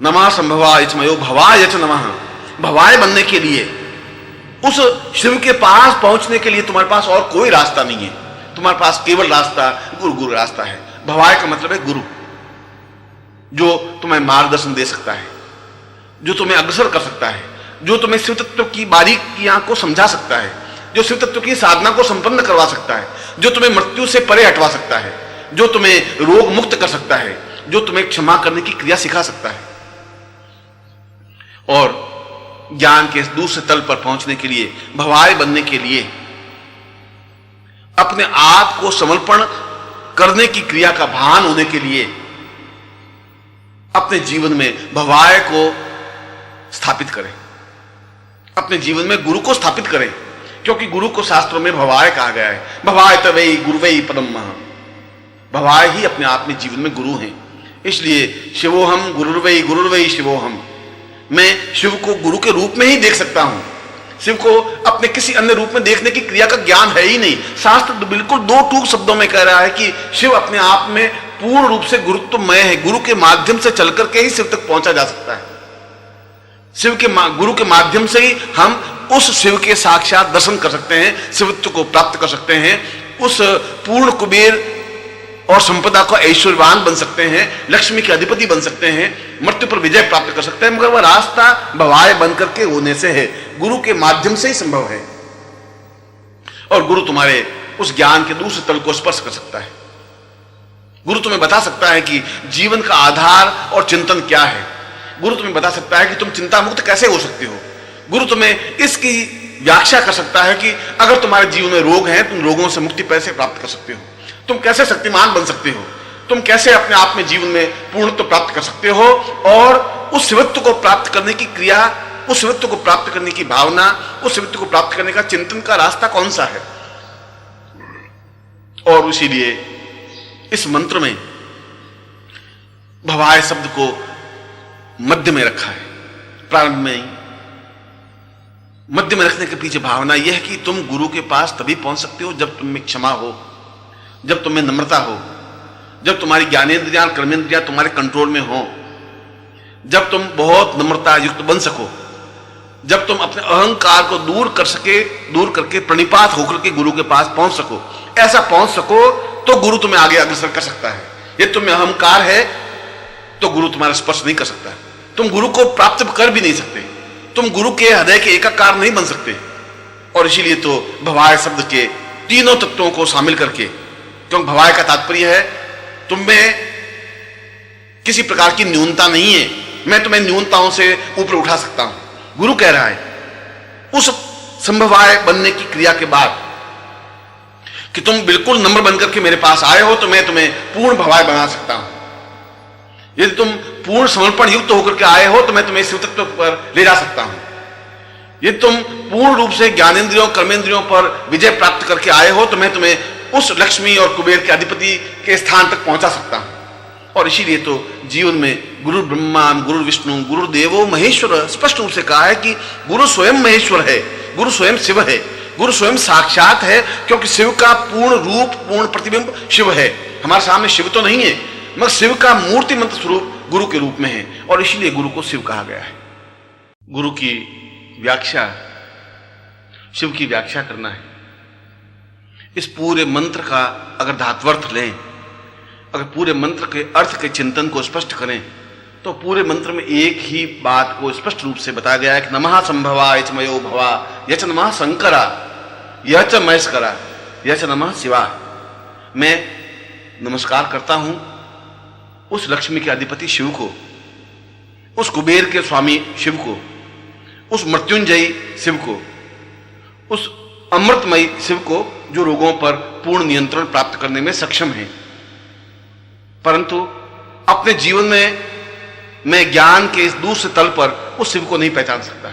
नमः संभवाय च मयो भवाय च नमः, भवाय बनने के लिए, उस शिव के पास पहुंचने के लिए तुम्हारे पास और कोई रास्ता नहीं है। तुम्हारे पास केवल रास्ता गुरु रास्ता है। भवाय का मतलब है गुरु, जो तुम्हें मार्गदर्शन दे सकता है, जो तुम्हें अग्रसर कर सकता है, जो तुम्हें शिव तत्व की बारीकियां को समझा सकता है, जो शिव तत्व की साधना को संपन्न करवा सकता है, जो तुम्हें मृत्यु से परे हटवा सकता है, जो तुम्हें रोग मुक्त कर सकता है, जो तुम्हें क्षमा करने की क्रिया सिखा सकता है। और ज्ञान के दूसरे तल पर पहुंचने के लिए, भवाय बनने के लिए, अपने आप को समर्पण करने की क्रिया का भान होने के लिए अपने जीवन में भवाय को स्थापित करें, अपने जीवन में गुरु को स्थापित करें, क्योंकि गुरु को शास्त्रों में भवाय कहा गया है। भवाय तवै गुरुवै परम। भवाय ही अपने आप में जीवन में गुरु हैं। इसलिए शिवोहम गुरुर्वै शिवोहम, मैं शिव को गुरु के रूप में ही देख सकता हूं। शिव को अपने किसी अन्य रूप में देखने की क्रिया का ज्ञान है ही नहीं। शास्त्र बिल्कुल दो टूक शब्दों में कह रहा है कि शिव अपने आप में पूर्ण रूप से गुरुत्वमय है। गुरु के माध्यम से चलकर के ही शिव तक पहुंचा जा सकता है। गुरु के माध्यम से ही हम उस शिव के साक्षात दर्शन कर सकते हैं, शिवत्व को प्राप्त कर सकते हैं, उस पूर्ण कुबेर और संपदा को ऐश्वर्यवान बन सकते हैं, लक्ष्मी के अधिपति बन सकते हैं, मृत्यु पर विजय प्राप्त कर सकते हैं। मगर वह रास्ता भवाय बनकर के होने से है, गुरु के माध्यम से ही संभव है। और गुरु तुम्हारे उस ज्ञान के दूसरे तल को स्पर्श कर सकता है। गुरु तुम्हें बता सकता है कि जीवन का आधार और चिंतन क्या है। गुरु तुम्हें बता सकता है कि तुम चिंता मुक्त कैसे हो सकते हो। गुरु तुम्हें इसकी व्याख्या कर सकता है कि अगर तुम्हारे जीवन में रोग हैं, तुम रोगों से मुक्ति कैसे प्राप्त कर सकते हो, तुम कैसे शक्तिमान बन सकते हो, तुम कैसे अपने आप में जीवन में पूर्णत्व प्राप्त कर सकते हो, और उस शिवत्व को प्राप्त करने की क्रिया, उस शिवत्व को प्राप्त करने की भावना, उस शिवत्व को प्राप्त करने का चिंतन का रास्ता कौन सा है। और इसीलिए इस मंत्र में भवाय शब्द को मध्य में रखा है। प्रारंभ में ही मध्य में रखने के पीछे भावना यह है कि तुम गुरु के पास तभी पहुंच सकते हो जब तुम में क्षमा हो, जब तुम्हें नम्रता हो, जब तुम्हारी ज्ञानेंद्रियां कर्मेंद्रियां तुम्हारे कंट्रोल में हो, जब तुम बहुत नम्रता युक्त बन सको, जब तुम अपने अहंकार को दूर करके प्रणिपात होकर के गुरु के पास पहुंच सको। ऐसा पहुंच सको तो गुरु तुम्हें आगे अग्रसर कर सकता है। यदि तुम्हें अहंकार है तो गुरु तुम्हारा स्पर्श नहीं कर सकता। तुम गुरु को प्राप्त कर भी नहीं सकते, तुम गुरु के हृदय के एकाकार नहीं बन सकते। और इसीलिए तो भवाय शब्द के तीनों तत्वों को शामिल करके, क्योंकि भवाय का तात्पर्य है तुम में किसी प्रकार की न्यूनता नहीं है, मैं तुम्हें न्यूनताओं से ऊपर उठा सकता हूं। गुरु कह रहा है उस संभवाय बनने की क्रिया के बाद कि तुम बिल्कुल नम्र बनकर के मेरे पास आए हो तो मैं तुम्हें पूर्ण भवाय बना सकता हूं। यदि तुम पूर्ण समर्पण युक्त होकर के आए हो तो मैं तुम्हें शिव तत्व पर ले जा सकता हूं। यदि तुम पूर्ण रूप से ज्ञानेंद्रियों कर्मेंद्रियों पर विजय प्राप्त करके आए हो तो मैं तुम्हें उस लक्ष्मी और कुबेर के अधिपति के स्थान तक पहुंचा सकता हूं। और इसीलिए तो जीवन में गुरु ब्रह्मा, गुरु विष्णु, गुरु देवो महेश्वर स्पष्ट रूप से कहा है कि गुरु स्वयं महेश्वर है, गुरु स्वयं शिव है, गुरु स्वयं साक्षात है, क्योंकि शिव का पूर्ण रूप, पूर्ण प्रतिबिंब शिव है। हमारे सामने शिव तो नहीं है, मगर शिव का मूर्ति मंत्र स्वरूप गुरु के रूप में है, और इसीलिए गुरु को शिव कहा गया है। गुरु की व्याख्या, शिव की व्याख्या करना है। इस पूरे मंत्र का अगर धात्वर्थ लें, अगर पूरे मंत्र के अर्थ के चिंतन को स्पष्ट करें, तो पूरे मंत्र में एक ही बात को स्पष्ट रूप से बताया गया है कि नमः संभवाय च मयो भवा, यच नमः शंकरा, यच महेश्वरा, यच नमः शिवा। मैं नमस्कार करता हूं उस लक्ष्मी के अधिपति शिव को, उस कुबेर के स्वामी शिव को, उस मृत्युंजयी शिव को, उस अमृतमयी शिव को, जो रोगों पर पूर्ण नियंत्रण प्राप्त करने में सक्षम है। परंतु अपने जीवन में मैं ज्ञान के इस दूसरे तल पर उस शिव को नहीं पहचान सकता।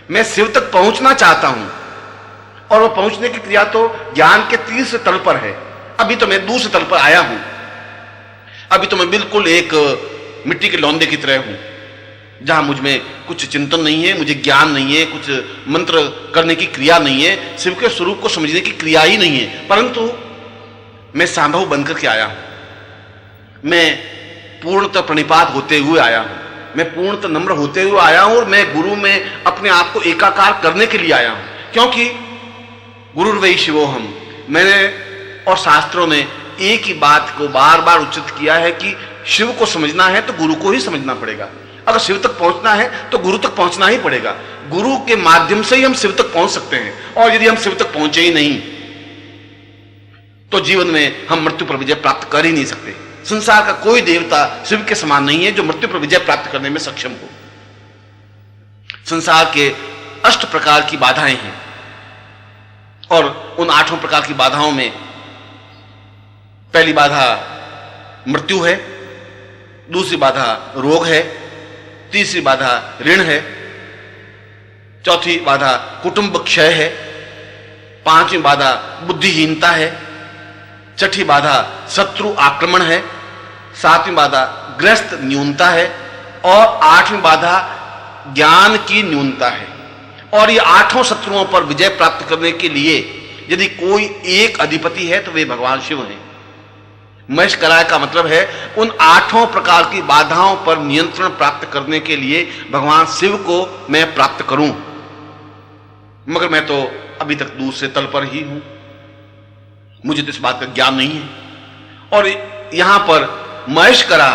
मैं शिव तक पहुंचना चाहता हूं, और वो पहुंचने की क्रिया तो ज्ञान के तीसरे तल पर है। अभी तो मैं दूसरे तल पर आया हूं, अभी तो मैं बिल्कुल एक मिट्टी के लौंदे की तरह हूं, जहां मुझ में कुछ चिंतन नहीं है, मुझे ज्ञान नहीं है, कुछ मंत्र करने की क्रिया नहीं है, शिव के स्वरूप को समझने की क्रिया ही नहीं है। परंतु मैं संभव बनकर के आया हूं, मैं पूर्णतः प्रणिपात होते हुए आया हूं, मैं पूर्णतः नम्र होते हुए आया हूं और मैं गुरु में अपने आप को एकाकार करने के लिए आया हूं, क्योंकि गुरुर्वै शिवोहम। मैंने और शास्त्रों ने एक ही बात को बार बार उच्चित किया है कि शिव को समझना है तो गुरु को ही समझना पड़ेगा। अगर शिव तक पहुंचना है तो गुरु तक पहुंचना ही पड़ेगा। गुरु के माध्यम से ही हम शिव तक पहुंच सकते हैं, और यदि हम शिव तक पहुंचे ही नहीं तो जीवन में हम मृत्यु पर विजय प्राप्त कर ही नहीं सकते। संसार का कोई देवता शिव के समान नहीं है जो मृत्यु पर विजय प्राप्त करने में सक्षम हो। संसार के 8 प्रकार की बाधाएं हैं, और उन 8 प्रकार की बाधाओं में पहली बाधा मृत्यु है, दूसरी बाधा रोग है, तीसरी बाधा ऋण है, चौथी बाधा कुटुंब क्षय है, पांचवी बाधा बुद्धिहीनता है, छठी बाधा शत्रु आक्रमण है, सातवीं बाधा ग्रस्त न्यूनता है, और 8वीं बाधा ज्ञान की न्यूनता है। और ये 8 शत्रुओं पर विजय प्राप्त करने के लिए यदि कोई एक अधिपति है तो वे भगवान शिव हैं। महेश कराय का मतलब है उन 8 प्रकार की बाधाओं पर नियंत्रण प्राप्त करने के लिए भगवान शिव को मैं प्राप्त करूं, मगर मैं तो अभी तक दूसरे तल पर ही हूं, मुझे तो इस बात का ज्ञान नहीं है। और यहां पर महेश करा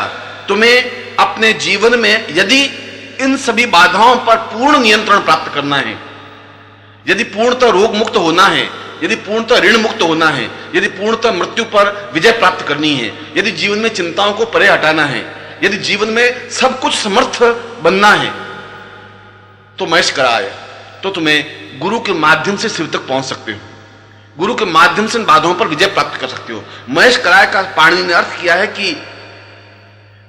तुम्हें अपने जीवन में यदि इन सभी बाधाओं पर पूर्ण नियंत्रण प्राप्त करना है, यदि पूर्णतः रोग मुक्त होना है, यदि पूर्णतः ऋण मुक्त होना है, यदि पूर्णतः मृत्यु पर विजय प्राप्त करनी है, यदि जीवन में चिंताओं को परे हटाना है, यदि जीवन में सब कुछ समर्थ बनना है, तो महेश कराय तो तुम्हें गुरु के माध्यम से शिव तक पहुंच सकते हो। गुरु के माध्यम से इन बाधाओं पर विजय प्राप्त कर सकते हो। महेश कराय का पाणिनि ने अर्थ किया है कि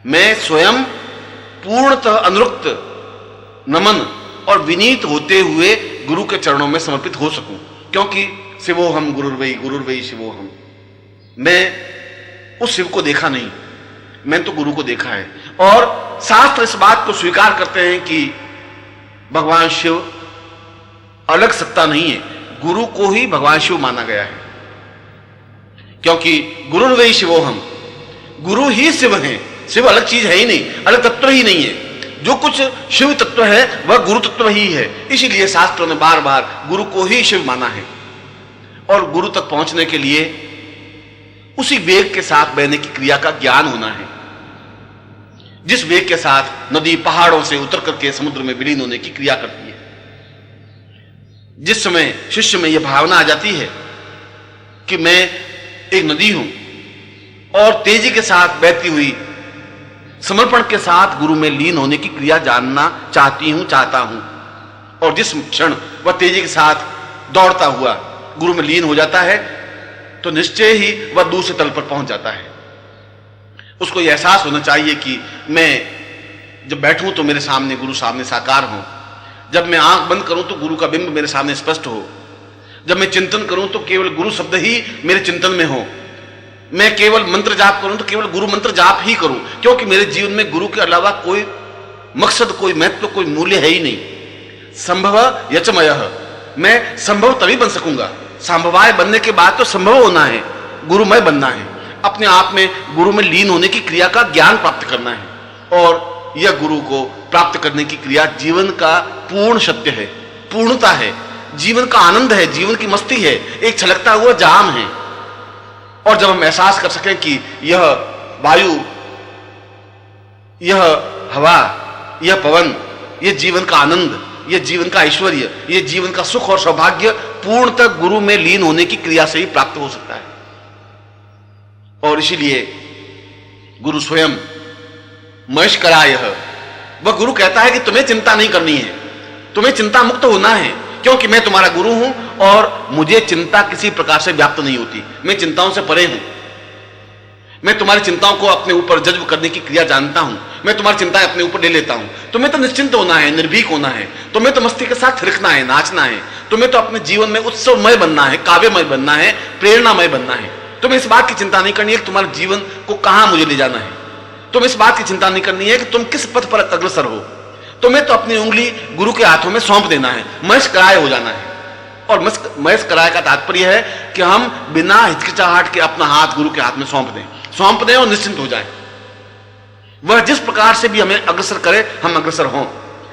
मैं स्वयं पूर्णतः अनुरक्त, नमन और विनीत होते हुए गुरु के चरणों में समर्पित हो सकूं, क्योंकि शिवोहम गुरुर्वै शिवोहम। मैं उस शिव को देखा नहीं, मैंने तो गुरु को देखा है। और शास्त्र इस बात को स्वीकार करते हैं कि भगवान शिव अलग सत्ता नहीं है, गुरु को ही भगवान शिव माना गया है, क्योंकि गुरुर्वै शिवोहम, गुरु ही शिव हैं। शिव अलग चीज है ही नहीं, अलग तत्व ही नहीं है। जो कुछ शिव तत्व है वह गुरु तत्व ही है। इसीलिए शास्त्रों ने बार बार गुरु को ही शिव माना है। और गुरु तक पहुंचने के लिए उसी वेग के साथ बहने की क्रिया का ज्ञान होना है, जिस वेग के साथ नदी पहाड़ों से उतर करके समुद्र में विलीन होने की क्रिया करती है। जिस समय शिष्य में यह भावना आ जाती है कि मैं एक नदी हूं और तेजी के साथ बहती हुई समर्पण के साथ गुरु में लीन होने की क्रिया जानना चाहता हूं, और जिस क्षण वह तेजी के साथ दौड़ता हुआ गुरु में लीन हो जाता है तो निश्चय ही वह दूसरे तल पर पहुंच जाता है। उसको यह एहसास होना चाहिए कि मैं जब बैठूं तो मेरे सामने गुरु सामने साकार हो, जब मैं आंख बंद करूं तो गुरु का बिंब मेरे सामने स्पष्ट हो, जब मैं चिंतन करूं तो केवल गुरु शब्द ही मेरे चिंतन में हो, मैं केवल मंत्र जाप करूं तो केवल गुरु मंत्र जाप ही करूं, क्योंकि मेरे जीवन में गुरु के अलावा कोई मकसद, कोई महत्व, कोई मूल्य है ही नहीं। संभव यचमयः, मैं संभव तभी बन सकूंगा, संभवाय बनने के बाद तो संभव होना है, गुरुमय बनना है, अपने आप में गुरु में लीन होने की क्रिया का ज्ञान प्राप्त करना है। और यह गुरु को प्राप्त करने की क्रिया जीवन का पूर्ण सत्य है, पूर्णता है, जीवन का आनंद है, जीवन की मस्ती है, एक छलकता हुआ जाम है। और जब हम एहसास कर सकें कि यह वायु, यह हवा, यह पवन, यह जीवन का आनंद, यह जीवन का ऐश्वर्य, यह जीवन का सुख और सौभाग्य पूर्णतः गुरु में लीन होने की क्रिया से ही प्राप्त हो सकता है। और इसीलिए गुरु स्वयं महेश कराय, वह गुरु कहता है कि तुम्हें चिंता नहीं करनी है, तुम्हें चिंता मुक्त होना है, क्योंकि मैं तुम्हारा गुरु हूं और मुझे चिंता किसी प्रकार से व्याप्त नहीं होती, मैं चिंताओं से परे हूं। मैं तुम्हारी चिंताओं को अपने ऊपर जज्ब करने की क्रिया जानता हूं, मैं तुम्हारी चिंताएं अपने ऊपर ले लेता हूं। तुम्हें तो निश्चिंत होना है, निर्भीक होना है, तुम्हें तो मस्ती के साथ थिरकना है, नाचना है, तुम्हें तो अपने जीवन में उत्सवमय बनना है, काव्यमय बनना है, प्रेरणामय बनना है। तुम्हें इस बात की चिंता नहीं करनी है कि तुम्हारे जीवन को कहां मुझे ले जाना है, तुम्हें इस बात की चिंता नहीं करनी है कि तुम किस पथ पर अग्रसर हो। तुम्हें तो अपनी उंगली गुरु के हाथों में सौंप देना है, महेश कराय हो जाना है। और महेश कराय का तात्पर्य है कि हम बिना हिचकिचाहट के अपना हाथ गुरु के हाथ में सौंप दें और निश्चिंत हो जाएं। वह जिस प्रकार से भी हमें अग्रसर करे हम अग्रसर हों,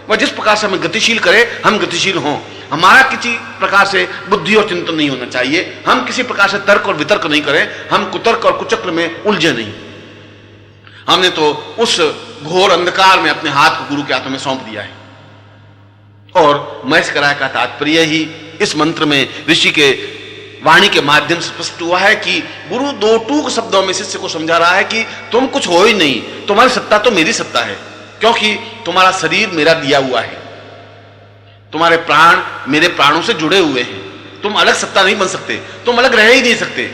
वह जिस प्रकार से हमें गतिशील करे हम गतिशील हों। हमारा किसी प्रकार से बुद्धि और चिंतन नहीं होना चाहिए, हम किसी प्रकार से तर्क और वितर्क नहीं करें, हम कुतर्क और कुचक्र में उलझे नहीं। हमने तो उस घोर अंधकार में अपने हाथ को गुरु के हाथों में सौंप दिया है। और महेश कराय का तात्पर्य ही इस मंत्र में ऋषि के वाणी के माध्यम से स्पष्ट हुआ है कि गुरु दो टूक शब्दों में शिष्य को समझा रहा है कि तुम कुछ हो ही नहीं, तुम्हारी सत्ता तो मेरी सत्ता है, क्योंकि तुम्हारा शरीर मेरा दिया हुआ है, तुम्हारे प्राण मेरे प्राणों से जुड़े हुए हैं, तुम अलग सत्ता नहीं बन सकते, तुम अलग रह ही नहीं सकते,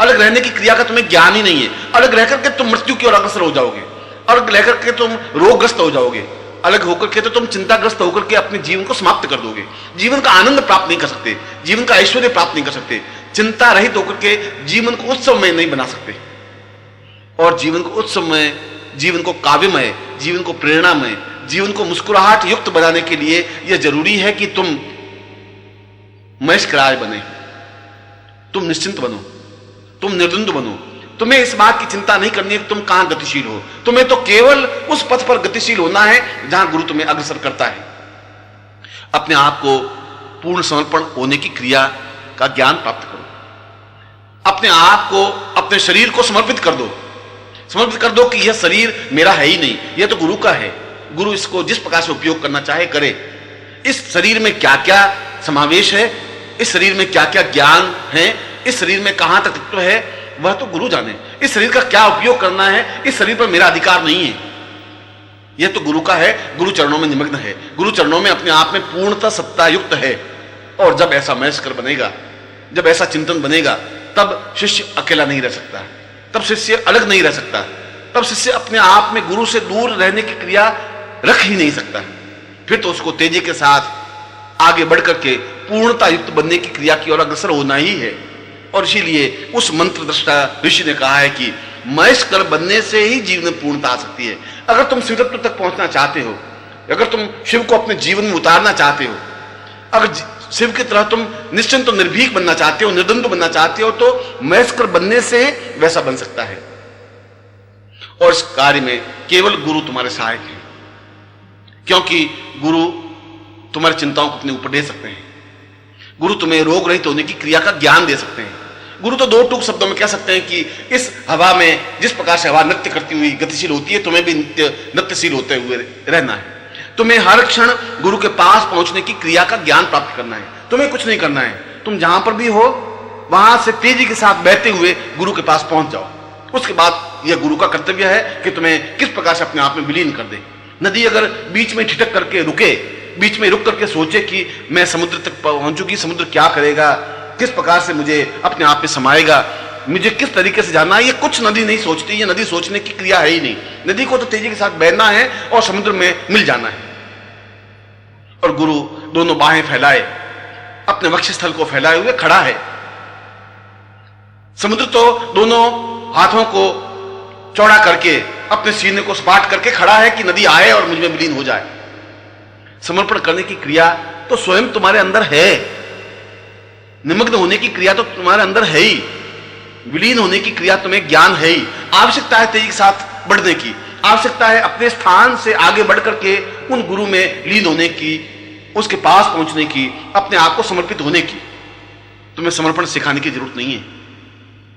अलग रहने की क्रिया का तुम्हें ज्ञान ही नहीं है। अलग रह करके तुम मृत्यु की ओर अग्रसर हो जाओगे, अलग रह करके तुम रोगग्रस्त हो जाओगे, अलग होकर के तो तुम चिंताग्रस्त होकर के अपने जीवन को समाप्त कर दोगे, जीवन का आनंद प्राप्त नहीं कर सकते, जीवन का ऐश्वर्य प्राप्त नहीं कर सकते, चिंता रहित होकर के जीवन को उत्सवमय नहीं बना सकते। और जीवन को उत्सवमय, जीवन को काव्यमय, जीवन को प्रेरणामय, जीवन को मुस्कुराहट युक्त बनाने के लिए यह जरूरी है कि तुम महेशकराय बने, तुम निश्चिंत बनो, तुम निर्द्वंद बनो। तुम्हें इस बात की चिंता नहीं करनी है कि तुम कहां गतिशील हो, तुम्हें तो केवल उस पथ पर गतिशील होना है जहां गुरु तुम्हें अग्रसर करता है। अपने आप को पूर्ण समर्पण होने की क्रिया का ज्ञान प्राप्त करो, अपने आप को, अपने शरीर को समर्पित कर दो, समर्पित कर दो कि यह शरीर मेरा है ही नहीं, यह तो गुरु का है, गुरु इसको जिस प्रकार से उपयोग करना चाहे करे। इस शरीर में क्या क्या समावेश है, इस शरीर में क्या क्या ज्ञान है, इस शरीर में कहां तक तत्व है, वह तो गुरु जाने। इस शरीर का क्या उपयोग करना है, इस शरीर पर मेरा अधिकार नहीं है, यह तो गुरु का है, गुरु चरणों में निमग्न है, गुरु चरणों में अपने आप में पूर्णतः सत्ता युक्त है। और जब ऐसा महेशकर बनेगा, जब ऐसा चिंतन बनेगा, तब शिष्य अकेला नहीं रह सकता, तब शिष्य अलग नहीं रह सकता, तब शिष्य अपने आप में गुरु से दूर रहने की क्रिया रख ही नहीं सकता। फिर तो उसको तेजी के साथ आगे बढ़कर के पूर्णता युक्त बनने की क्रिया की ओर अग्रसर होना ही है। और इसीलिए उस मंत्र दृष्टा ऋषि ने कहा है कि महेशकर बनने से ही जीवन में पूर्णता आ सकती है। अगर तुम शिवत्व तक पहुंचना चाहते हो, अगर तुम शिव को अपने जीवन में उतारना चाहते हो, अगर शिव की तरह तुम निश्चिंत और निर्भीक बनना चाहते हो, निर्द्वंद बनना चाहते हो, तो महेशकर बनने से वैसा बन सकता है। और इस कार्य में केवल गुरु तुम्हारे सहायक है, क्योंकि गुरु तुम्हारी चिंताओं को अपने ऊपर ले सकते हैं, गुरु तुम्हें रोग रहित होने की क्रिया का ज्ञान दे सकते हैं। गुरु तो दो टूक शब्दों में कह सकते हैं कि इस हवा में जिस प्रकार से हवा नृत्य करती हुई गतिशील होती है, तुम्हें भी नृत्यशील होते हुए रहना है। तुम्हें हर क्षण गुरु के पास पहुंचने की क्रिया का ज्ञान प्राप्त करना है, तुम्हें कुछ नहीं करना है, तुम जहां पर भी हो वहां से तेजी के साथ बहते हुए गुरु के पास पहुंच जाओ। उसके बाद यह गुरु का कर्तव्य है कि तुम्हें किस प्रकार से अपने आप में विलीन कर दे। नदी अगर बीच में ठिठक करके रुके, बीच में रुक करके सोचे कि मैं समुद्र तक पहुंचूंगी, समुद्र क्या करेगा, किस प्रकार से मुझे अपने आप में समाएगा, मुझे किस तरीके से जाना है, ये कुछ नदी नहीं सोचती। ये नदी सोचने की क्रिया है ही नहीं। नदी को तो तेजी के साथ बहना है और समुद्र में मिल जाना है। और गुरु दोनों बाहें फैलाए, अपने वक्षस्थल को फैलाए हुए खड़ा है। समुद्र तो दोनों हाथों को चौड़ा करके, अपने सीने को सपाट करके खड़ा है कि नदी आए और मुझ में विलीन हो जाए। समर्पण करने की क्रिया तो स्वयं तुम्हारे अंदर है, निमग्न होने की क्रिया तो तुम्हारे अंदर है ही, विलीन होने की क्रिया तुम्हें ज्ञान है ही। आवश्यकता है तेजी के साथ बढ़ने की, आवश्यकता है अपने स्थान से आगे बढ़ करके उन गुरु में लीन होने की, उसके पास पहुंचने की, अपने आप को समर्पित होने की। तुम्हें समर्पण सिखाने की जरूरत नहीं है।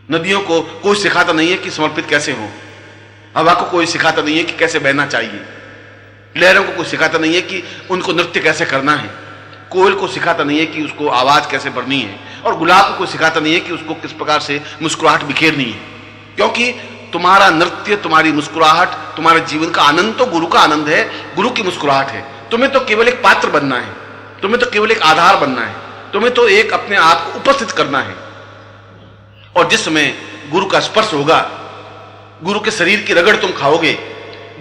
नदियों को कोई सिखाता नहीं है कि समर्पित कैसे हो, हवा को कोई सिखाता नहीं है कि कैसे बहना चाहिए, लहरों को कोई सिखाता नहीं है कि उनको नृत्य कैसे करना है, कोयल को सिखाता नहीं है कि उसको आवाज कैसे भरनी है, और गुलाब को कोई सिखाता नहीं है कि उसको किस प्रकार से मुस्कुराहट बिखेरनी है। क्योंकि तुम्हारा नृत्य, तुम्हारी मुस्कुराहट, तुम्हारे जीवन का आनंद तो गुरु का आनंद है, गुरु की मुस्कुराहट है। तुम्हें तो केवल एक पात्र बनना है, तुम्हें तो केवल एक आधार बनना है, तुम्हें तो एक अपने आप को उपस्थित करना है। और जिस समय गुरु का स्पर्श होगा, गुरु के शरीर की रगड़ तुम खाओगे,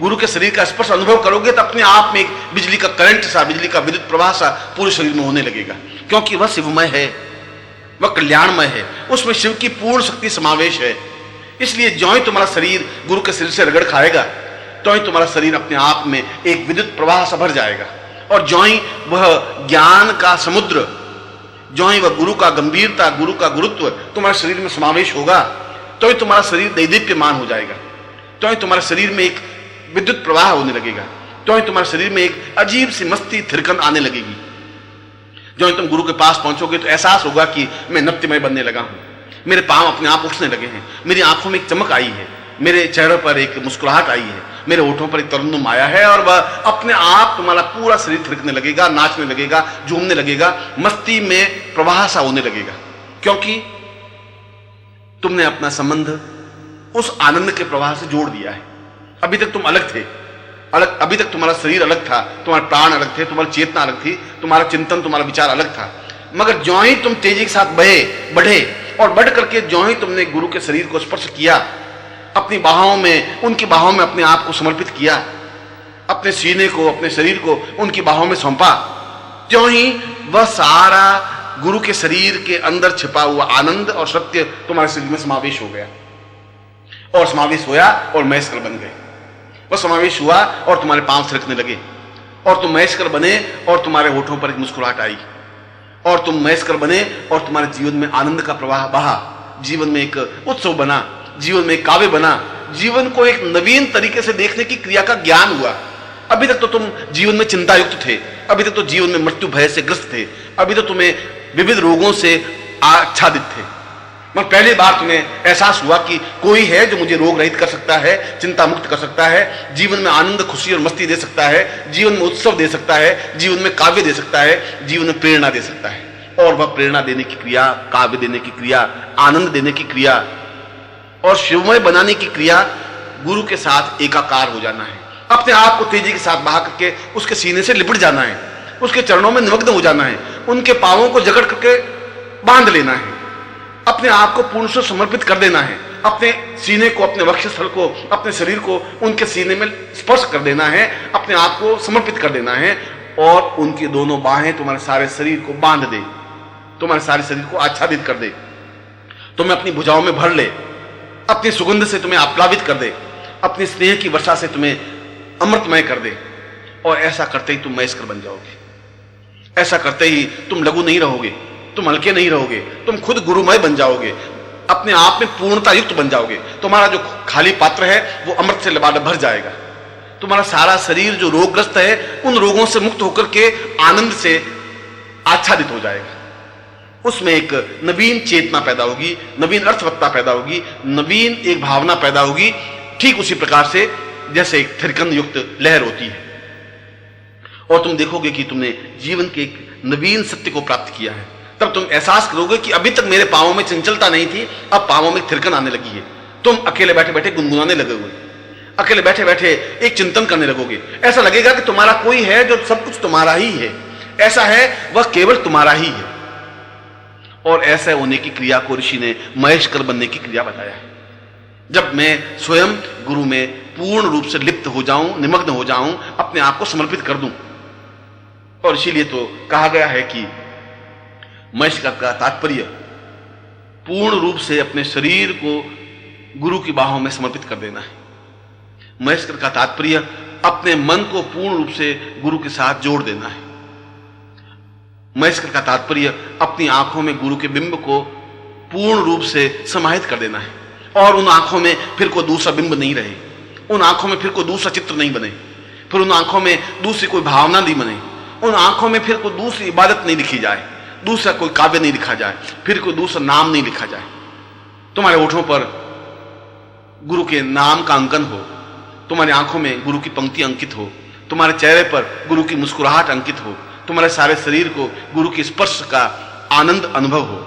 गुरु के शरीर का स्पर्श अनुभव करोगे, तो अपने आप में एक बिजली का करंट सा, बिजली का विद्युत प्रवाह सा पूरे शरीर में होने लगेगा। क्योंकि वह शिवमय है, वह कल्याणमय है, उसमें शिव की पूर्ण शक्ति समावेश है। इसलिए ज्यों ही तुम्हारा शरीर गुरु के शरीर से रगड़ खाएगा, तो ही तुम्हारा शरीर अपने आप में एक विद्युत प्रवाह सा भर जाएगा। और ज्यों ही वह ज्ञान का समुद्र, ज्यों ही वह गुरु का गंभीरता, गुरु का गुरुत्व तुम्हारे शरीर में समावेश होगा, तो ही तुम्हारा शरीर दैदीप्यमान हो जाएगा, तो ही तुम्हारे शरीर में एक विद्युत प्रवाह होने लगेगा। तो ही तुम्हारे शरीर में एक अजीब सी मस्ती थिरकन आने लगेगी। जो ही तुम गुरु के पास पहुंचोगे तो एहसास होगा कि मैं नृत्यमय बनने लगा हूं, मेरे पांव अपने आप उठने लगे हैं, मेरी आंखों में एक चमक आई है, मेरे चेहरे पर एक मुस्कुराहट आई है, मेरे होठों पर एक तरन्नुम आया है, और वह अपने आप तुम्हारा पूरा शरीर थिरकने लगेगा, नाचने लगेगा, झूमने लगेगा, मस्ती में प्रवाह सा होने लगेगा, क्योंकि तुमने अपना संबंध उस आनंद के प्रवाह से जोड़ दिया है। अभी तक तुम अलग थे, अभी तक तुम्हारा शरीर अलग था, तुम्हारे प्राण अलग थे, तुम्हारी चेतना अलग थी, तुम्हारा चिंतन, तुम्हारा विचार अलग था। मगर ज्यों ही तुम तेजी के साथ बढ़े और बढ़ करके ज्यों ही तुमने गुरु के शरीर को स्पर्श किया, अपनी बाहों में, उनकी बाहों में अपने आप को समर्पित किया, अपने सीने को, अपने शरीर को उनकी बाहों में सौंपा, त्यों ही वह सारा गुरु के शरीर के अंदर छिपा हुआ आनंद और सत्य तुम्हारे शरीर में समावेश हो गया, और समावेश होया और महेश्वर बन गए। वह समावेश हुआ और तुम्हारे पांव थिरकने लगे, और तुम महेश्वर बने और तुम्हारे होठों पर एक मुस्कुराहट आई, और तुम महेश्वर बने और तुम्हारे जीवन में आनंद का प्रवाह बहा, जीवन में एक उत्सव बना, जीवन में एक काव्य बना, जीवन को एक नवीन तरीके से देखने की क्रिया का ज्ञान हुआ। अभी तक तो तुम जीवन में चिंता युक्त थे, अभी तक तो जीवन में मृत्यु भय से ग्रस्त थे, अभी तो तुम्हें विविध रोगों से आच्छादित थे। मगर पहली बार तुम्हें एहसास हुआ कि कोई है जो मुझे रोग रहित कर सकता है, चिंता मुक्त कर सकता है, जीवन में आनंद, खुशी और मस्ती दे सकता है, जीवन में उत्सव दे सकता है, जीवन में काव्य दे सकता है, जीवन में प्रेरणा दे सकता है। और वह प्रेरणा देने की क्रिया, काव्य देने की क्रिया, आनंद देने की क्रिया और शिवमय बनाने की क्रिया गुरु के साथ एकाकार हो जाना है। अपने आप को तेजी के साथ बहा करके उसके सीने से लिपट जाना है, उसके चरणों में निमग्न हो जाना है, उनके पांवों को जकड़ करके बांध लेना है, अपने आप को पूर्ण से समर्पित कर देना है, अपने सीने को, अपने वक्षस्थल को, अपने शरीर को उनके सीने में स्पर्श कर देना है, अपने आप को समर्पित कर देना है, और उनकी दोनों बाहें तुम्हारे सारे शरीर को बांध दे, तुम्हारे सारे शरीर को आच्छादित कर दे, तुम्हें अपनी भुजाओं में भर ले, अपनी सुगंध से तुम्हें आप्लावित कर दे, अपनी स्नेह की वर्षा से तुम्हें अमृतमय कर दे। और ऐसा करते ही तुम महेश्वर बन जाओगे। ऐसा करते ही तुम लघु नहीं रहोगे, तुम हल्के नहीं रहोगे, तुम खुद गुरुमय बन जाओगे, अपने आप में पूर्णता युक्त बन जाओगे। तुम्हारा जो खाली पात्र है वो अमृत से लबालब भर जाएगा। तुम्हारा सारा शरीर जो रोगग्रस्त है उन रोगों से मुक्त होकर के आनंद से आच्छादित हो जाएगा। उसमें एक नवीन चेतना पैदा होगी, नवीन अर्थवत्ता पैदा होगी, नवीन एक भावना पैदा होगी, ठीक उसी प्रकार से जैसे एक थिरकन युक्त लहर होती है। और तुम देखोगे कि तुमने जीवन के एक नवीन सत्य को प्राप्त किया है। तब तुम एहसास करोगे कि अभी तक मेरे पांवों में चंचलता नहीं थी, अब पांवों में थिरकन आने लगी है। तुम अकेले बैठे बैठे गुनगुनाने लगोगे, अकेले बैठे बैठे एक चिंतन करने लगोगे। ऐसा लगेगा कि तुम्हारा कोई है जो सब कुछ तुम्हारा ही है, ऐसा है वह केवल तुम्हारा ही है। और ऐसे होने की क्रिया को ऋषि ने महेश्वर बनने की क्रिया बताया है। जब मैं स्वयं गुरु में पूर्ण रूप से लिप्त हो जाऊं, निमग्न हो जाऊं, अपने आप को समर्पित कर दूं। और इसीलिए तो कहा गया है कि महेश्वर का तात्पर्य पूर्ण रूप से अपने शरीर को गुरु की बाहों में समर्पित कर देना है। महेश्वर का तात्पर्य अपने मन को पूर्ण रूप से गुरु के साथ जोड़ देना है। महेश्वर का तात्पर्य अपनी आंखों में गुरु के बिंब को पूर्ण रूप से समाहित कर देना है, और उन आंखों में फिर कोई दूसरा बिंब नहीं रहे, उन आंखों में फिर कोई दूसरा चित्र नहीं बने, फिर उन आंखों में दूसरी कोई भावना नहीं बने, उन आंखों में फिर कोई दूसरी इबादत नहीं लिखी जाए, दूसरा कोई काव्य नहीं लिखा जाए, फिर कोई दूसरा नाम नहीं लिखा जाए। तुम्हारे होठों पर गुरु के नाम का अंकन हो, तुम्हारी आंखों में गुरु की पंक्ति अंकित हो, तुम्हारे चेहरे पर गुरु की मुस्कुराहट अंकित हो, तुम्हारे सारे शरीर को गुरु के स्पर्श का आनंद अनुभव हो,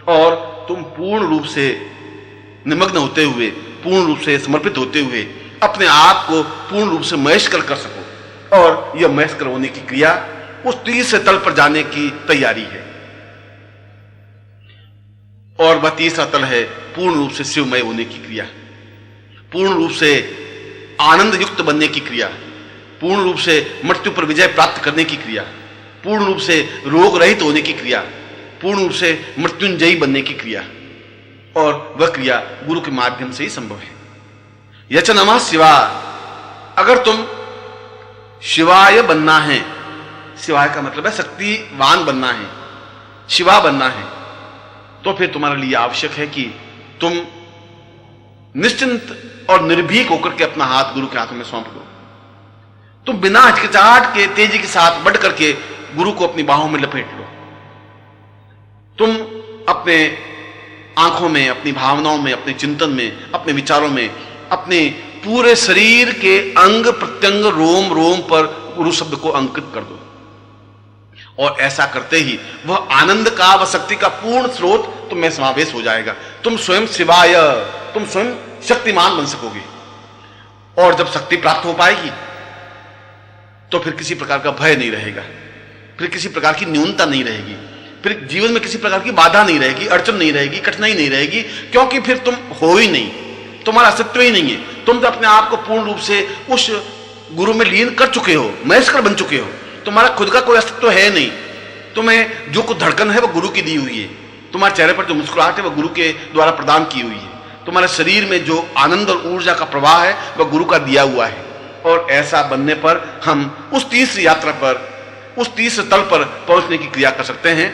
और तुम पूर्ण रूप से निमग्न होते हुए, पूर्ण रूप से समर्पित होते हुए अपने आप को पूर्ण रूप से महेश्वर कर सको। और यह महेश्वर होने की क्रिया उस तीसरे तल पर जाने की तैयारी है, और वह तीसरा तल है पूर्ण रूप से शिवमय होने की क्रिया, पूर्ण रूप से आनंद युक्त बनने की क्रिया, पूर्ण रूप से मृत्यु पर विजय प्राप्त करने की क्रिया, पूर्ण रूप से रोग रहित होने की क्रिया, पूर्ण रूप से मृत्युंजयी बनने की क्रिया। और वह क्रिया गुरु के माध्यम से ही संभव है। यच नमः शिवा, अगर तुम शिवाय बनना है, शिवाय का मतलब है शक्तिवान बनना है, शिवा बनना है, तो फिर तुम्हारे लिए आवश्यक है कि तुम निश्चिंत और निर्भीक होकर के अपना हाथ गुरु के हाथों में सौंप दो। तुम बिना हिचकिचाहट के तेजी के साथ बढ़ करके गुरु को अपनी बाहों में लपेट लो। तुम अपने आंखों में, अपनी भावनाओं में, अपने चिंतन में, अपने विचारों में, अपने पूरे शरीर के अंग प्रत्यंग, रोम रोम पर गुरु शब्द को अंकित कर दो। और ऐसा करते ही वह आनंद का, वह शक्ति का पूर्ण स्रोत तुम में समावेश हो जाएगा। तुम स्वयं शिवाय, तुम स्वयं शक्तिमान बन सकोगे। और जब शक्ति प्राप्त हो पाएगी तो फिर किसी प्रकार का भय नहीं रहेगा, फिर किसी प्रकार की न्यूनता नहीं रहेगी, फिर जीवन में किसी प्रकार की बाधा नहीं रहेगी, अड़चन नहीं रहेगी, कठिनाई नहीं रहेगी, क्योंकि फिर तुम हो ही नहीं, तुम्हारा अस्तित्व ही नहीं है। तुम तो अपने आप को पूर्ण रूप से उस गुरु में लीन कर चुके हो, महेश्वर बन चुके हो। तुम्हारा खुद का कोई अस्तित्व है नहीं। तुम्हें जो कुछ धड़कन है वह गुरु की दी हुई है। तुम्हारे चेहरे पर जो मुस्कुराहट है वह गुरु के द्वारा प्रदान की हुई है। तुम्हारे शरीर में जो आनंद और ऊर्जा का प्रवाह है वह गुरु का दिया हुआ है। और ऐसा बनने पर हम उस तीसरी यात्रा पर, उस तीसरे तल पर पहुंचने की क्रिया कर सकते हैं,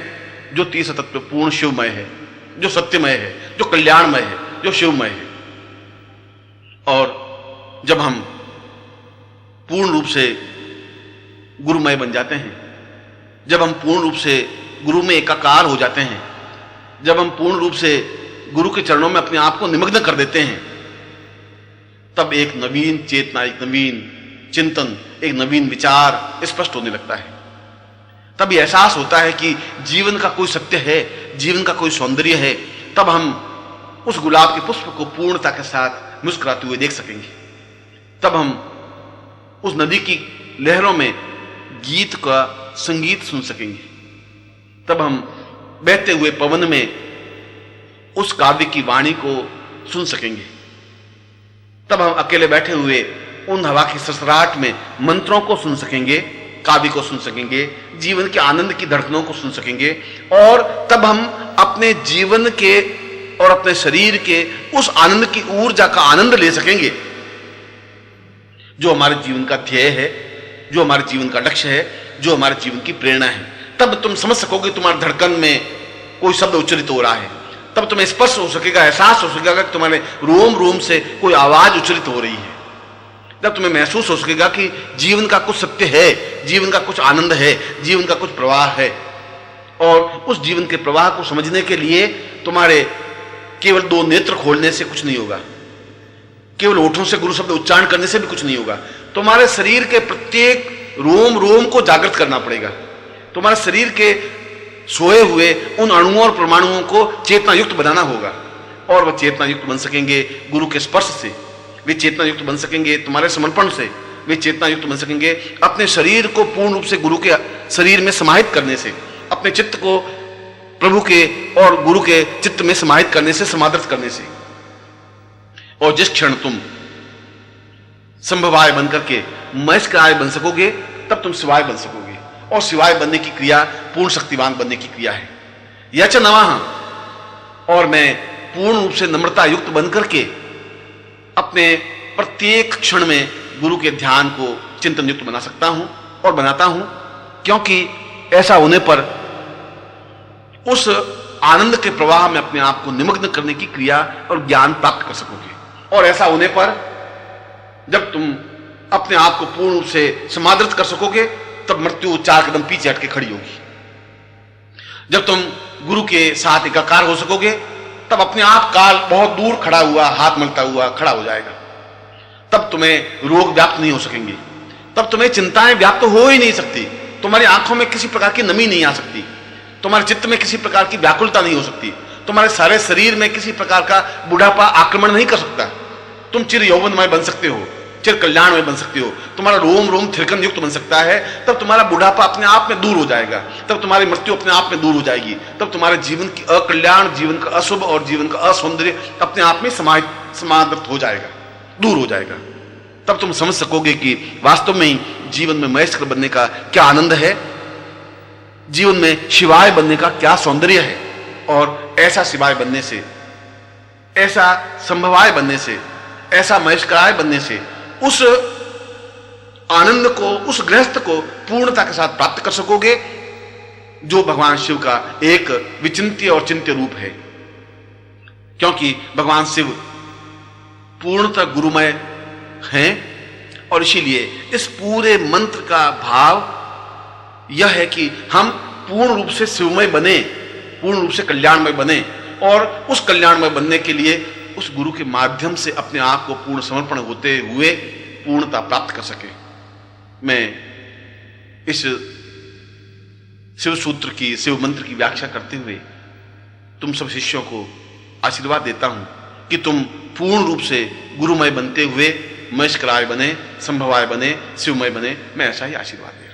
जो तीसरा तत्व पूर्ण शिवमय है, जो सत्यमय है, जो कल्याणमय है, जो शिवमय है। और जब हम पूर्ण रूप से गुरुमय बन जाते हैं, जब हम पूर्ण रूप से गुरु में एकाकार हो जाते हैं, जब हम पूर्ण रूप से गुरु के चरणों में अपने आप को निमग्न कर देते हैं, तब एक नवीन चेतना, एक नवीन चिंतन, एक नवीन विचार स्पष्ट होने लगता है। तब ये एहसास होता है कि जीवन का कोई सत्य है, जीवन का कोई सौंदर्य है। तब हम उस गुलाब के पुष्प को पूर्णता के साथ मुस्कुराते हुए देख सकेंगे। तब हम उस नदी की लहरों में गीत का संगीत सुन सकेंगे। तब हम बहते हुए पवन में उस काव्य की वाणी को सुन सकेंगे। तब हम अकेले बैठे हुए उन हवा की सरसराहट में मंत्रों को सुन सकेंगे, काव्य को सुन सकेंगे, जीवन के आनंद की धड़कनों को सुन सकेंगे। और तब हम अपने जीवन के और अपने शरीर के उस आनंद की ऊर्जा का आनंद ले सकेंगे, जो हमारे जीवन का ध्येय है, जो हमारे जीवन का लक्ष्य है, जो हमारे जीवन की प्रेरणा है। तब तुम समझ सकोगे तुम्हारे धड़कन में कोई शब्द उच्चारित हो रहा है। तब तुम्हें स्पर्श हो सकेगा, एहसास हो सकेगा कि तुम्हारे रोम रोम से कोई आवाज उच्चारित हो रही है। तब तुम्हें महसूस हो सकेगा कि जीवन का कुछ सत्य है, जीवन का कुछ आनंद है, जीवन का कुछ प्रवाह है। और उस जीवन के प्रवाह को समझने के लिए तुम्हारे केवल दो नेत्र खोलने से कुछ नहीं होगा, केवल होठों से गुरु शब्द उच्चारण करने से भी कुछ नहीं होगा। तुम्हारे शरीर के प्रत्येक रोम रोम को जागृत करना पड़ेगा। तुम्हारे शरीर के सोए हुए उन अणुओं और परमाणुओं को चेतना युक्त बनाना होगा। और वह चेतना युक्त बन सकेंगे गुरु के स्पर्श से, वे चेतना युक्त बन सकेंगे तुम्हारे समर्पण से, वे चेतना युक्त बन सकेंगे अपने शरीर को पूर्ण रूप से गुरु के शरीर में समाहित करने से, अपने चित्त को प्रभु के और गुरु के चित्त में समाहित करने से, समादृत करने से। और जिस क्षण तुम संभवाय बनकर के महेश्वराय बन सकोगे, तब तुम शिवाय बन सकोगे। और शिवाय बनने की क्रिया पूर्ण शक्तिवान बनने की क्रिया है। यच नमः। और मैं पूर्ण रूप से नम्रता युक्त बनकर के अपने प्रत्येक क्षण में गुरु के ध्यान को चिंतन युक्त बना सकता हूं और बनाता हूं, क्योंकि ऐसा होने पर उस आनंद के प्रवाह में अपने आप को निमग्न करने की क्रिया और ज्ञान प्राप्त कर सकोगे। और ऐसा होने पर जब तुम अपने आप को पूर्ण रूप से समादृत कर सकोगे, तब मृत्यु 4 कदम पीछे हटके खड़ी होगी। जब तुम गुरु के साथ एकाकार हो सकोगे, तब अपने आप काल बहुत दूर खड़ा हुआ, हाथ मलता हुआ खड़ा हो जाएगा। तब तुम्हें रोग व्याप्त नहीं हो सकेंगे, तब तुम्हें चिंताएं व्याप्त हो ही नहीं सकती, तुम्हारी आंखों में किसी प्रकार की नमी नहीं आ सकती, तुम्हारे चित्त में किसी प्रकार की व्याकुलता नहीं हो सकती, तुम्हारे सारे शरीर में किसी प्रकार का बुढ़ापा आक्रमण नहीं कर सकता। तुम चिर यौवनमय बन सकते हो, चिर कल्याणमय बन सकते हो, तुम्हारा रोम रोम थिरकन युक्त बन सकता है। तब तुम्हारा बुढ़ापा अपने आप में दूर हो जाएगा, तब तुम्हारी मृत्यु अपने आप में दूर हो जाएगी, तब तुम्हारे जीवन की अकल्याण, जीवन का अशुभ और जीवन का असौंदर्य अपने आप में समादृत हो जाएगा, दूर हो जाएगा। तब तुम समझ सकोगे कि वास्तव में ही जीवन में महेश्वर बनने का क्या आनंद है, जीवन में शिवाय बनने का क्या सौंदर्य है। और ऐसा शिवाय बनने से, ऐसा संभवाय बनने से, ऐसा महेश्वराय बनने से उस आनंद को, उस गृहस्थ को पूर्णता के साथ प्राप्त कर सकोगे, जो भगवान शिव का एक विचिंत्य और चिंत्य रूप है। क्योंकि भगवान शिव पूर्णतः गुरुमय हैं और इसीलिए इस पूरे मंत्र का भाव यह है कि हम पूर्ण रूप से शिवमय बने, पूर्ण रूप से कल्याणमय बने और उस कल्याणमय बनने के लिए उस गुरु के माध्यम से अपने आप को पूर्ण समर्पण होते हुए पूर्णता प्राप्त कर सके। मैं इस शिव सूत्र की, शिव मंत्र की व्याख्या करते हुए तुम सब शिष्यों को आशीर्वाद देता हूं कि तुम पूर्ण रूप से गुरुमय बनते हुए महेशकराय बने, संभवाय बने, शिवमय बने। मैं ऐसा ही आशीर्वाद देता हूं।